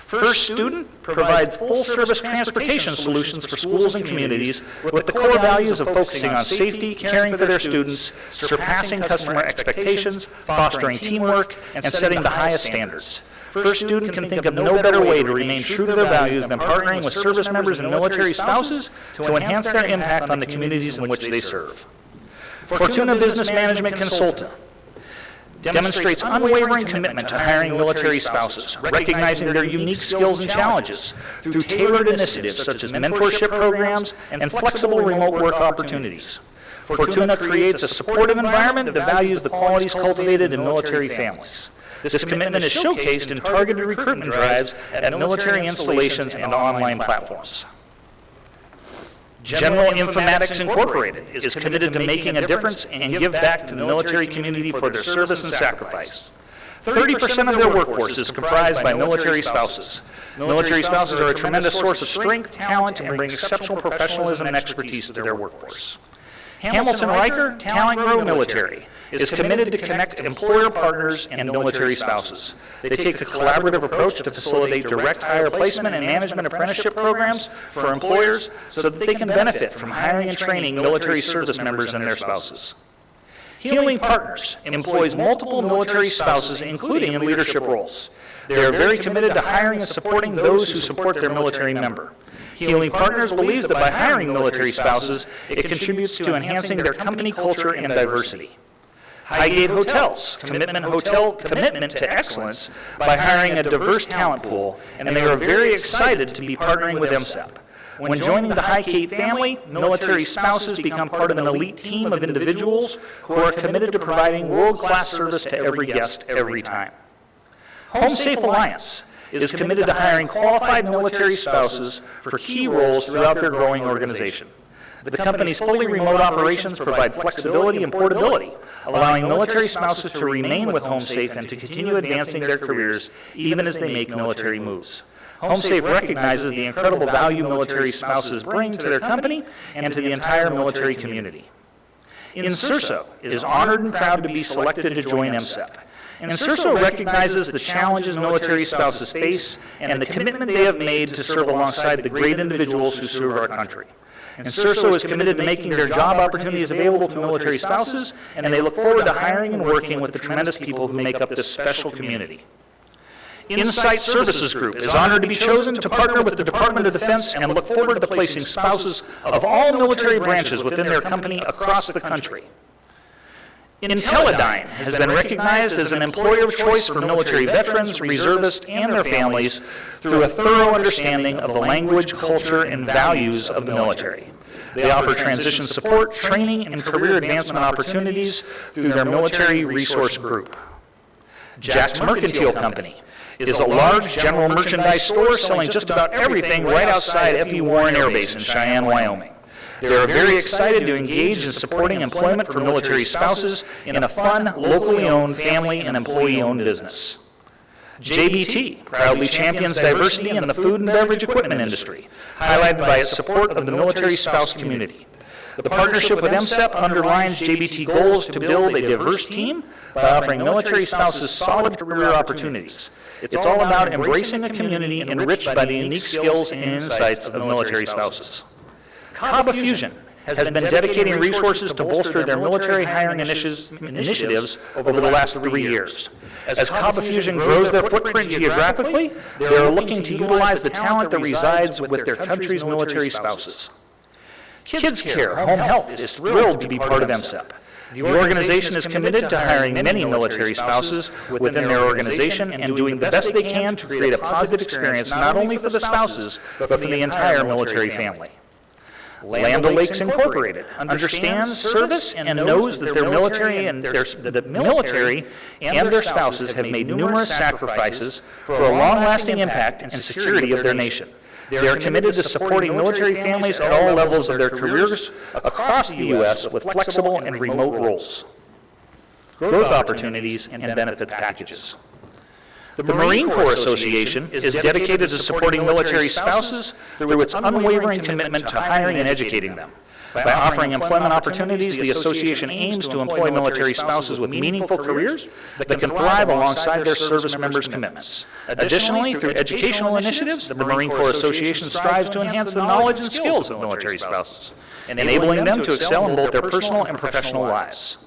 First Student provides full-service transportation solutions for schools and communities with the core values of focusing on safety, caring for their students, surpassing customer expectations, fostering teamwork, and setting the highest standards. First Student can think of no better way to remain true to their values than partnering with service members and military spouses to enhance their impact on the communities in which they serve. Fortuna Business Management Consultant demonstrates unwavering commitment to hiring military spouses, recognizing their unique skills and challenges through tailored initiatives such as mentorship programs and flexible remote work opportunities. Fortuna creates a supportive environment that values the qualities cultivated in military families. This commitment is showcased in targeted recruitment drives at military installations and online platforms. General Informatics Incorporated is committed to making a difference and give back to the military community for their service and sacrifice. 30% of their workforce is comprised by military spouses. Military spouses are a tremendous source of strength, talent, and bring exceptional professionalism and expertise to their workforce. Hamilton Riker Talent Grow Military is committed to connect employer partners and military spouses. They take a collaborative approach to facilitate direct hire placement and management apprenticeship programs for employers so that they can benefit from hiring and training military service members and their spouses. Healing Partners employs multiple military spouses, including in leadership roles. They are very committed to hiring and supporting those who support their military member. Healing Partners believes that by hiring military spouses, it contributes to enhancing their company culture and diversity. Highgate Hotels commitment to excellence by hiring a diverse talent pool, and they are very excited to be partnering with MSEP. When joining the Highgate family, military spouses become part of an elite team of individuals who are committed to providing world-class service to every guest every time. Home Safe Alliance is committed to hiring qualified military spouses for key roles throughout their growing organization. The company's fully remote operations provide flexibility and portability, allowing military spouses to remain with HomeSafe and to continue advancing their careers even as they make military moves. HomeSafe recognizes the incredible value military spouses bring to their company and to the entire military community. Inserso is honored and proud to be selected to join MSEP. Inserso recognizes the challenges military spouses face and the commitment they have made to serve alongside the great individuals who serve our country. Inserso is committed to making their job opportunities available to military spouses, and they look forward to hiring and working with the tremendous people who make up this special community. Insight Services Group is honored to be chosen to partner with the Department of Defense and look forward to placing spouses of all military branches within their company across the country. Intellidyne has been recognized as an employer of choice for military veterans, reservists, and their families through a thorough understanding of the language, culture, and values of the military. They offer transition support, training, and career advancement opportunities through their military resource group. Jack's Mercantile Company is a large general merchandise store selling just about everything right outside F.E. Warren Air Base in Cheyenne, Wyoming. They are very excited to engage in supporting employment for military spouses in a fun, locally owned, family and employee-owned business. JBT proudly champions diversity in the food and beverage equipment industry, highlighted by its support of the military spouse community. The partnership with MSEP underlines JBT goals to build a diverse team by offering military spouses solid career opportunities. It's all about embracing a community enriched by the unique skills and insights of military spouses. Kaba Fusion has been dedicating resources to bolster their military hiring initiatives over the last 3 years. As Kaba Fusion grows their footprint geographically, they are looking to utilize the talent that resides with their country's military spouses. Kids Care Home Health is thrilled to be part of MSEP. The organization is committed to hiring many military spouses within their organization and doing the best they can to create a positive experience not only for the spouses, but for the entire military family. Land O'Lakes Incorporated understands service and knows that their military and their spouses have made numerous sacrifices for a long-lasting impact and security of their nation. They are committed to supporting military families at all levels of their careers across the U.S. with flexible and remote roles, growth opportunities, and benefits packages. The Marine Corps Association is dedicated to supporting military spouses through its unwavering commitment to hiring and educating them. By offering employment opportunities, the association aims to employ military spouses with meaningful careers that can thrive alongside their service members' commitments. Additionally, through educational initiatives, the Marine Corps Association strives to enhance the knowledge and skills of military spouses, enabling them to excel in both their personal and professional lives.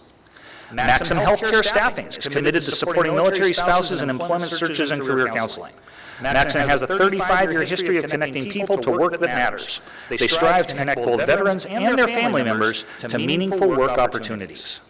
Maxim Healthcare Staffing is committed to supporting military spouses in employment searches and career counseling. Maxim has a 35-year history of connecting people to work that matters. They strive to connect both veterans and their family members to meaningful work opportunities.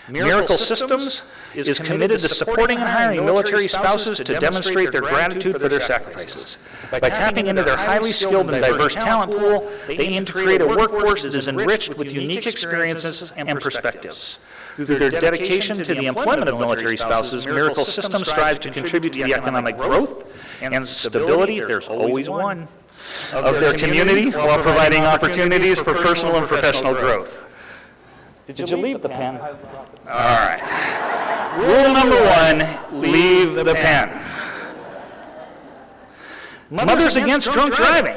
Miracle Systems is committed to supporting and hiring military spouses to demonstrate their gratitude for their sacrifices. By tapping into their highly skilled and diverse talent pool, they aim to create a workforce that is enriched with unique experiences and perspectives. Through their dedication to the employment of military spouses, Miracle Systems strives to contribute to the economic growth and stability, there's always one, of their community while providing opportunities for personal and professional growth. Did you leave the pen? All right. Rule number 1, leave the pen. Mothers Against Drunk Driving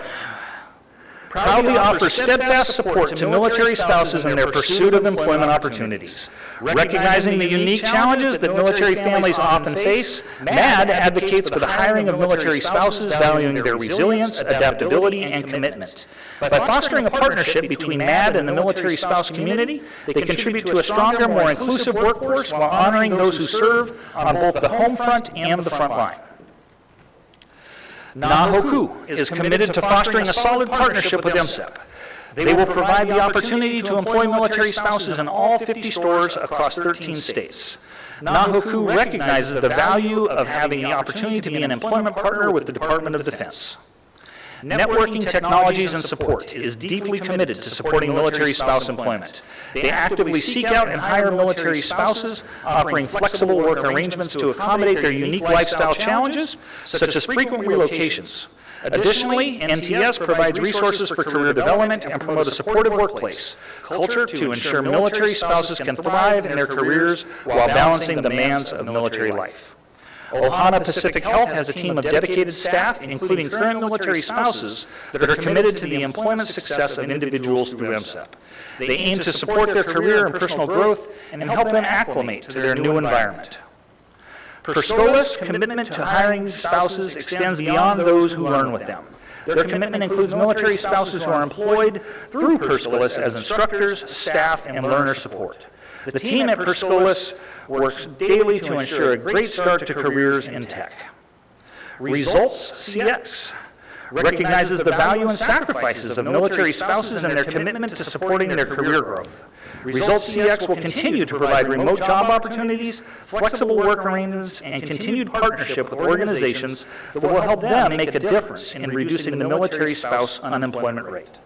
proudly offers steadfast support to military spouses in their pursuit of employment opportunities. Recognizing the unique challenges that military families often face, MAD advocates for the hiring of military spouses, valuing their resilience, adaptability, and commitment. By fostering a partnership between MAD and the military spouse community, they contribute to a stronger, more inclusive workforce while honoring those who serve on both the home front and the front line. Nahoku is committed to fostering a solid partnership with MSEP. They will provide the opportunity to employ military spouses in all 50 stores across 13 states. Nahoku recognizes the value of having the opportunity to be an employment partner with the Department of Defense. Networking Technologies and Support is deeply committed to supporting military spouse employment. They actively seek out and hire military spouses, offering flexible work arrangements to accommodate their unique lifestyle challenges, such as frequent relocations. Additionally, NTS provides resources for career development and promote a supportive workplace culture to ensure military spouses can thrive in their careers while balancing the demands of military life. Ohana Pacific Health has a team of dedicated staff, including current military spouses, that are committed to the employment success of individuals through MSEP. They aim to support their career and personal growth and help them acclimate to their new environment. Perscola's commitment to hiring spouses extends beyond those who learn with them. Their commitment includes military spouses who are employed through Perscola's as instructors, staff, and learner support. The team at Perscola's works daily to ensure a great start to careers in tech. Results CX recognizes the value and sacrifices of military spouses and their commitment to supporting their career growth. Results CX will continue to provide remote job opportunities, flexible work arrangements, and continued partnership with organizations that will help them make a difference in reducing the military spouse unemployment rate.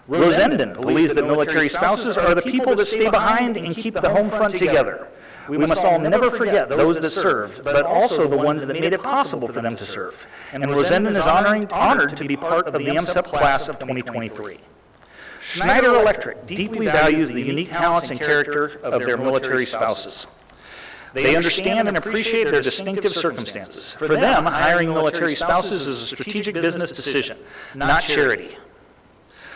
Rosendon believes that military spouses are the people that stay behind and keep the home front together. We must all never forget those that served, but also the ones that made it possible for them to serve. And Rosendon is honored to be part of the MSEP class of 2023. Schneider Electric deeply values the unique talents and character of their military spouses. They understand and appreciate their distinctive circumstances. For them, hiring military spouses is a strategic business decision, not charity.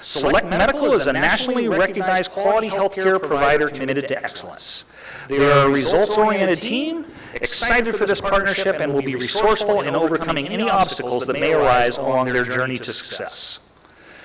Select Medical is a nationally recognized quality healthcare provider committed to excellence. They are a results-oriented team, excited for this partnership, and will be resourceful in overcoming any obstacles that may arise along their journey to success.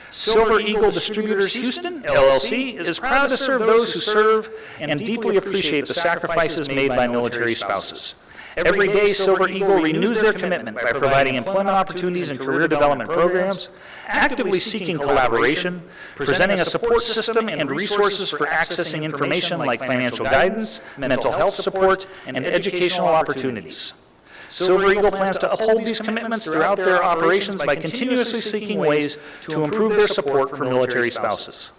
Silver Eagle Distributors Houston, LLC, is proud to serve those who serve and deeply appreciate the sacrifices made by military spouses. Every day, Silver Eagle renews their commitment by providing employment opportunities and career development programs, actively seeking collaboration, presenting a support system and resources for accessing information like financial guidance, mental health support, and educational opportunities. Silver Eagle plans to uphold these commitments throughout their operations by continuously seeking ways to improve their support for military spouses.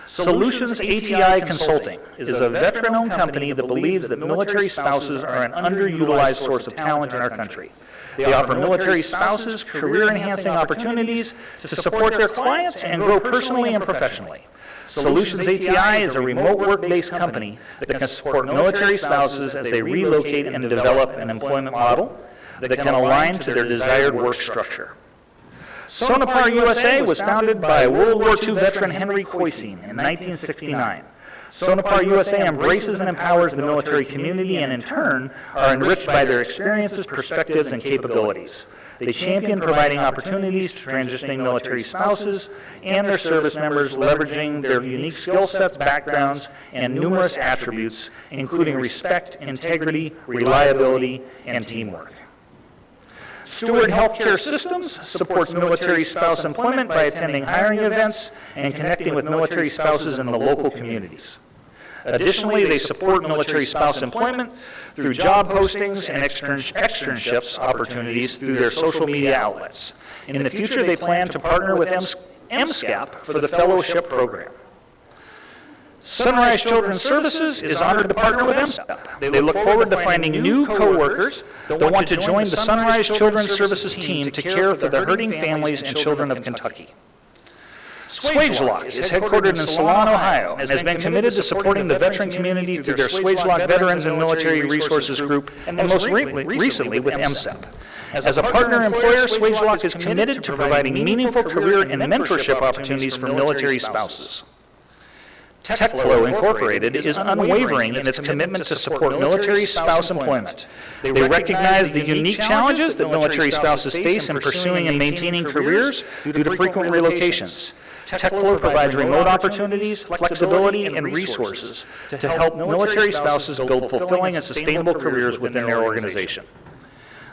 Solutions ATI Consulting is a veteran-owned company that believes that military spouses are an underutilized source of talent in our country. They offer military spouses career-enhancing opportunities to support their clients and grow personally and professionally. Solutions ATI is a remote work-based company that can support military spouses as they relocate and develop an employment model that can align to their desired work structure. Sonepar USA was founded by World War II veteran Henry Coisine in 1969. Sonepar USA embraces and empowers the military community and in turn are enriched by their experiences, perspectives, and capabilities. They champion providing opportunities to transitioning military spouses and their service members, leveraging their unique skill sets, backgrounds, and numerous attributes, including respect, integrity, reliability, and teamwork. Steward Healthcare Systems supports military spouse employment by attending hiring events and connecting with military spouses in the local communities. Additionally, they support military spouse employment through job postings and externships opportunities through their social media outlets. In the future, they plan to partner with MSEP for the fellowship program. Sunrise Children's Services is honored to partner with MSEP. They look forward to finding new co-workers that want to join the Sunrise Children's Services team to care for the hurting families and children of Kentucky. SwageLock is headquartered in Salon, Ohio, and has been committed to supporting the veteran community through their SwageLock Veterans and Military Resources Group, and most recently with MSEP. As a partner employer, SwageLock is committed to providing meaningful career and mentorship opportunities for military spouses. TechFlow Incorporated is unwavering in its commitment to support military spouse employment. They recognize the unique challenges that military spouses face in pursuing and maintaining careers due to frequent relocations. TechFlow provides remote opportunities, flexibility, and resources to help military spouses build fulfilling and sustainable careers within their organization.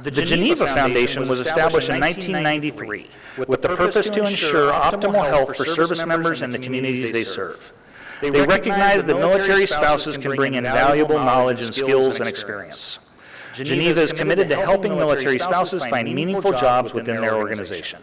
The Geneva Foundation was established in 1993 with the purpose to ensure optimal health for service members and the communities they serve. They recognize that military spouses can bring invaluable knowledge and skills and experience. Geneva is committed to helping military spouses find meaningful jobs within their organization.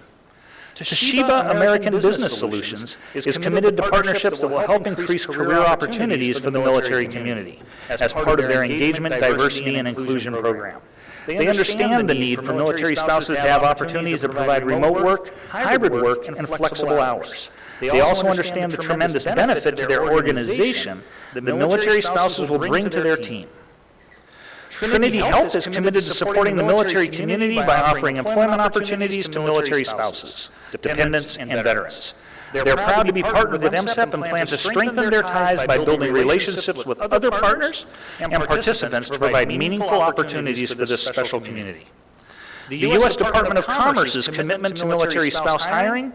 Toshiba American Business Solutions is committed to partnerships that will help increase career opportunities for the military community as part of their engagement, diversity, and inclusion program. They understand the need for military spouses to have opportunities that provide remote work, hybrid work, and flexible hours. They also understand the tremendous benefit to their organization that the military spouses will bring to their team. Trinity Health is committed to supporting the military community by offering employment opportunities to military spouses, dependents, and veterans. They're proud to be partnered with MSEP and plan to strengthen their ties by building relationships with other partners and participants to provide meaningful opportunities for this special community. The U.S. Department of Commerce's commitment to military spouse hiring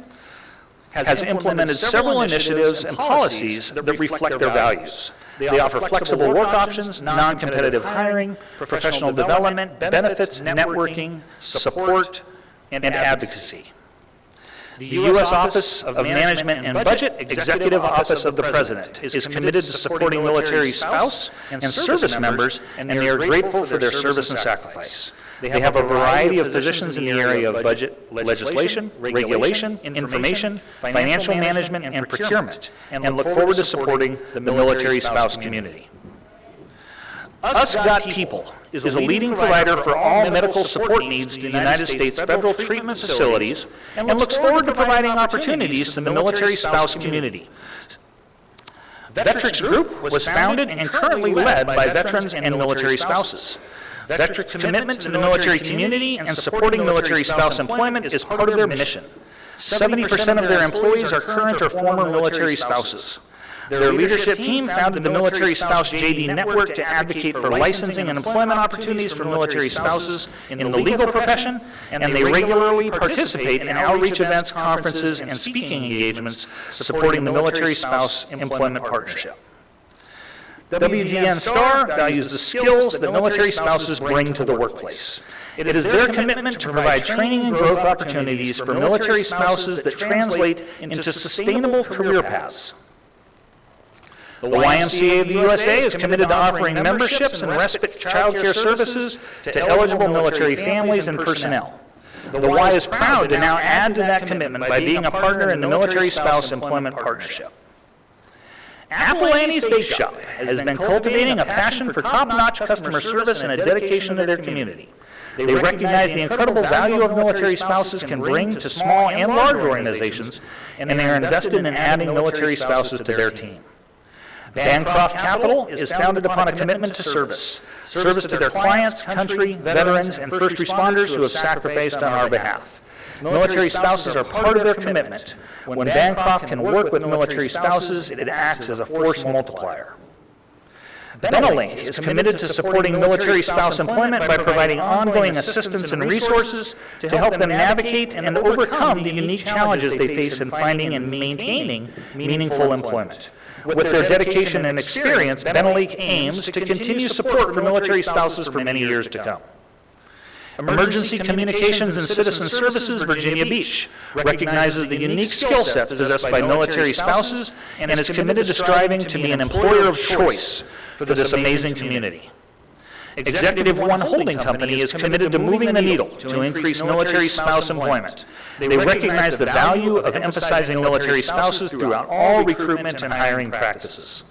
has implemented several initiatives and policies that reflect their values. They offer flexible work options, non-competitive hiring, professional development, benefits, networking, support, and advocacy. The U.S. Office of Management and Budget, Executive Office of the President, is committed to supporting military spouse and service members, and they are grateful for their service and sacrifice. They have a variety of positions in the area of budget, legislation, regulation, information, financial management, and procurement, and look forward to supporting the military spouse community. Us Got People is a leading provider for all medical support needs to the United States federal treatment facilities and looks forward to providing opportunities to the military spouse community. Vetrix Group was founded and currently led by veterans and military spouses. Vetrix's commitment to the military community and supporting military spouse employment is part of their mission. 70% of their employees are current or former military spouses. Their leadership team founded the Military Spouse JD Network to advocate for licensing and employment opportunities for military spouses in the legal profession, and they regularly participate in outreach events, conferences, and speaking engagements supporting the Military Spouse Employment Partnership. WGN Star values the skills that military spouses bring to the workplace. It is their commitment to provide training and growth opportunities for military spouses that translate into sustainable career paths. The YMCA of the USA is committed to offering memberships and respite child care services to eligible military families and personnel. The Y is proud to now add to that commitment by being a partner in the Military Spouse Employment Partnership. Apple Annie's Bake Shop has been cultivating a passion for top-notch customer service and a dedication to their community. They recognize the incredible value of military spouses can bring to small and large organizations, and they are invested in adding military spouses to their team. Bancroft Capital is founded upon a commitment to service to their clients, country, veterans, and first responders who have sacrificed on our behalf. Military spouses are part of their commitment. When Bancroft can work with military spouses, it acts as a force multiplier. Benelink is committed to supporting military spouse employment by providing ongoing assistance and resources to help them navigate and overcome the unique challenges they face in finding and maintaining meaningful employment. With their dedication and experience, Benelink aims to continue support for military spouses for many years to come. Emergency Communications and Citizen Services Virginia Beach recognizes the unique skill sets possessed by military spouses and is committed to striving to be an employer of choice for this amazing community. Executive One Holding Company is committed to moving the needle to increase military spouse employment. They recognize the value of emphasizing military spouses throughout all recruitment and hiring practices.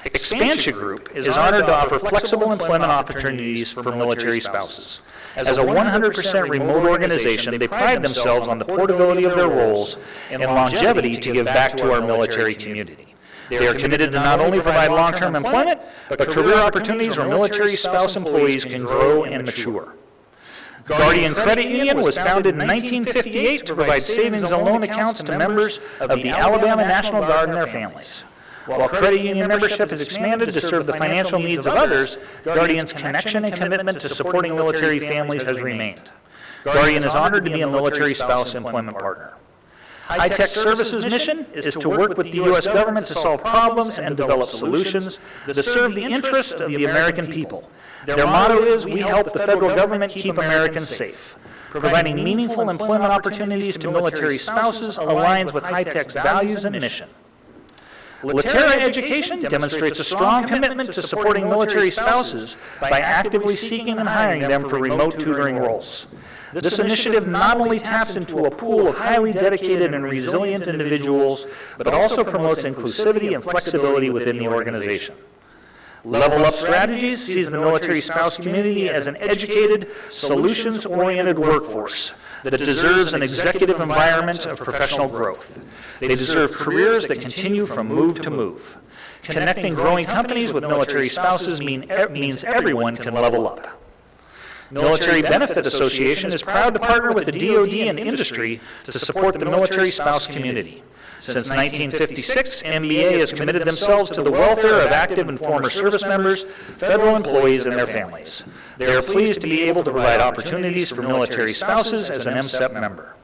Expansion Group is honored to offer flexible employment opportunities for military spouses. As a 100% remote organization, they pride themselves on the portability of their roles and longevity to give back to our military community. They are committed to not only provide long-term employment, but career opportunities where military spouse employees can grow and mature. Guardian Credit Union was founded in 1958 to provide savings and loan accounts to members of the Alabama National Guard and their families. While credit union membership has expanded to serve the financial needs of others, Guardian's connection and commitment to supporting military families has remained. Guardian is honored to be a military spouse employment partner. High-Tech Services' mission is to work with the U.S. government to solve problems and develop solutions that serve the interests of the American people. Their motto is, "We help the federal government keep Americans safe." Providing meaningful employment opportunities to military spouses aligns with High-Tech's values and mission. Litera Education demonstrates a strong commitment to supporting military spouses by actively seeking and hiring them for remote tutoring roles. This initiative not only taps into a pool of highly dedicated and resilient individuals, but also promotes inclusivity and flexibility within the organization. Level Up Strategies sees the military spouse community as an educated, solutions-oriented workforce that deserves an executive environment of professional growth. They deserve careers that continue from move to move. Connecting growing companies with military spouses means everyone can level up. Military Benefit Association is proud to partner with the DoD and industry to support the military spouse community. Since 1956, MBA has committed themselves to the welfare of active and former service members, federal employees, and their families. They are pleased to be able to provide opportunities for military spouses as an MSEP member.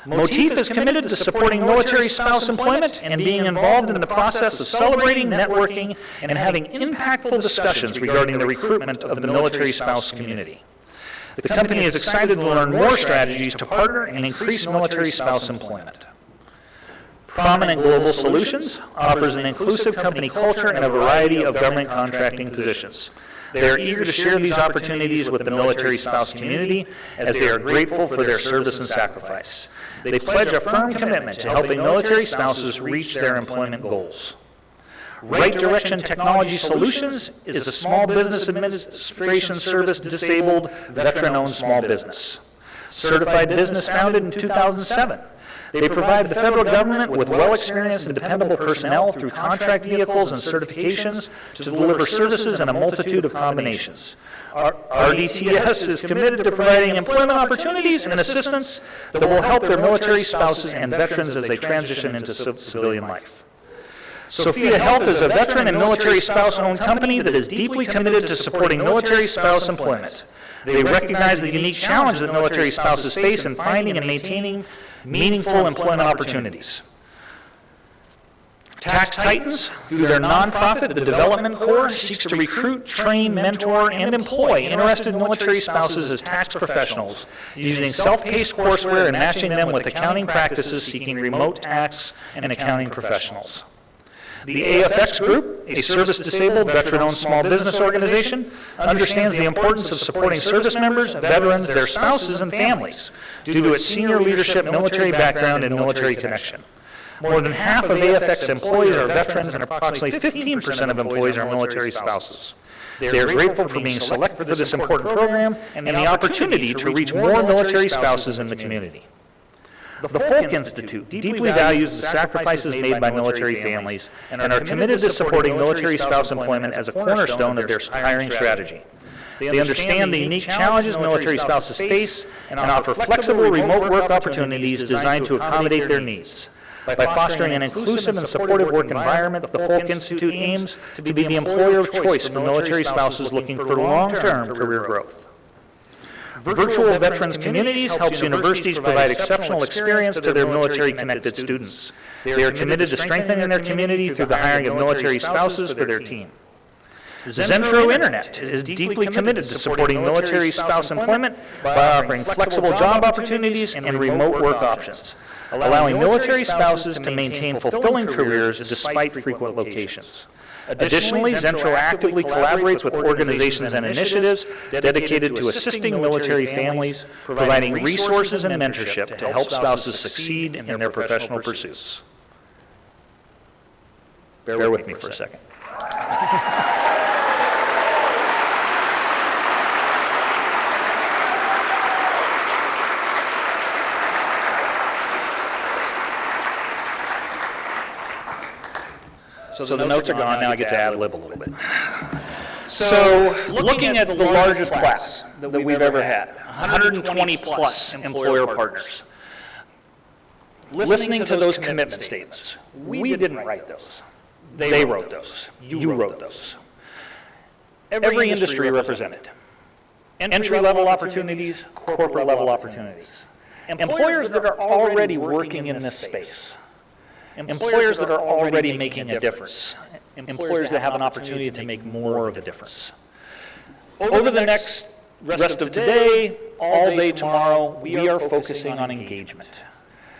Motif is committed to supporting military spouse employment and being involved in the process of celebrating, networking, and having impactful discussions regarding the recruitment of the military spouse community. The company is excited to learn more strategies to partner and increase military spouse employment. Prominent Global Solutions offers an inclusive company culture and a variety of government contracting positions. They are eager to share these opportunities with the military spouse community as they are grateful for their service and sacrifice. They pledge a firm commitment to helping military spouses reach their employment goals. Right Direction Technology Solutions is a small business administration service disabled, veteran-owned small business. Certified business founded in 2007. They provide the federal government with well-experienced and dependable personnel through contract vehicles and certifications to deliver services in a multitude of combinations. RDTS is committed to providing employment opportunities and assistance that will help their military spouses and veterans as they transition into civilian life. Sophia Health is a veteran and military spouse-owned company that is deeply committed to supporting military spouse employment. They recognize the unique challenge that military spouses face in finding and maintaining meaningful employment opportunities. Tax Titans, through their nonprofit, the Development Corps, seeks to recruit, train, mentor, and employ interested military spouses as tax professionals, using self-paced courseware and matching them with accounting practices seeking remote tax and accounting professionals. The AFX Group, a service-disabled, veteran-owned small business organization, understands the importance of supporting service members, veterans, their spouses, and families due to its senior leadership, military background, and military connection. More than half of AFX employees are veterans, and approximately 15% of employees are military spouses. They are grateful for being selected for this important program and the opportunity to reach more military spouses in the community. The Folk Institute deeply values the sacrifices made by military families and are committed to supporting military spouse employment as a cornerstone of their hiring strategy. They understand the unique challenges military spouses face and offer flexible remote work opportunities designed to accommodate their needs. By fostering an inclusive and supportive work environment, the Folk Institute aims to be the employer of choice for military spouses looking for long-term career growth. Virtual Veterans Communities helps universities provide exceptional experience to their military-connected students. They are committed to strengthening their community through the hiring of military spouses for their team. Zentro Internet is deeply committed to supporting military spouse employment by offering flexible job opportunities and remote work options, allowing military spouses to maintain fulfilling careers despite frequent locations. Additionally, Zentro actively collaborates with organizations and initiatives dedicated to assisting military families, providing resources and mentorship to help spouses succeed in their professional pursuits. Bear with me for a second. So the notes are gone, now I get to ad-lib a little bit. So looking at the largest class that we've ever had, 120 plus employer partners, listening to those commitment statements, we didn't write those. They wrote those. You wrote those. Every industry represented. Entry-level opportunities, corporate-level opportunities. Employers that are already working in this space. Employers that are already making a difference. Employers that have an opportunity to make more of a difference. Over the next rest of today, all day tomorrow, we are focusing on engagement.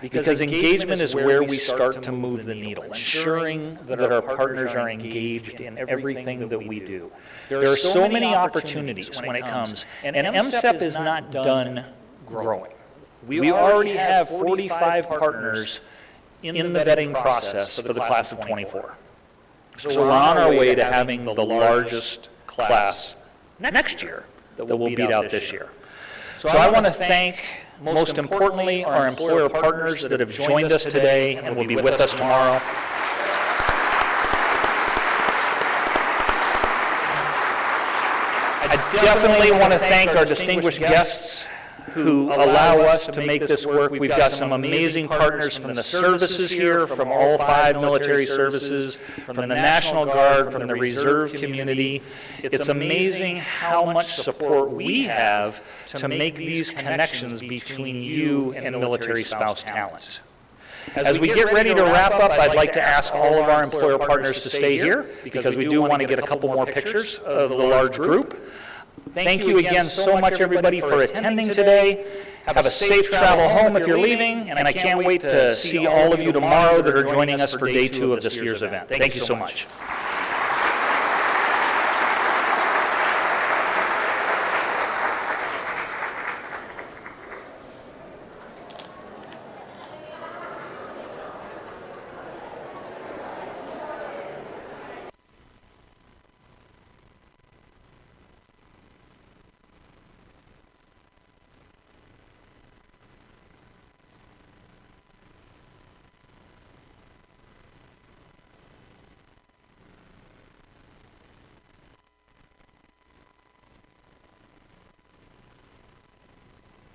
Because engagement is where we start to move the needle, ensuring that our partners are engaged in everything that we do. There are so many opportunities when it comes, and MSEP is not done growing. We already have 45 partners in the vetting process for the class of 24. So we're on our way to having the largest class next year that will beat out this year. So I want to thank, most importantly, our employer partners that have joined us today and will be with us tomorrow. I definitely want to thank our distinguished guests who allow us to make this work. We've got some amazing partners from the services here, from all 5 military services, from the National Guard, from the Reserve community. It's amazing how much support we have to make these connections between you and military spouse talent. As we get ready to wrap up, I'd like to ask all of our employer partners to stay here, because we do want to get a couple more pictures of the large group. Thank you again so much, everybody, for attending today. Have a safe travel home if you're leaving, and I can't wait to see all of you tomorrow that are joining us for day 2 of this year's event. Thank you so much.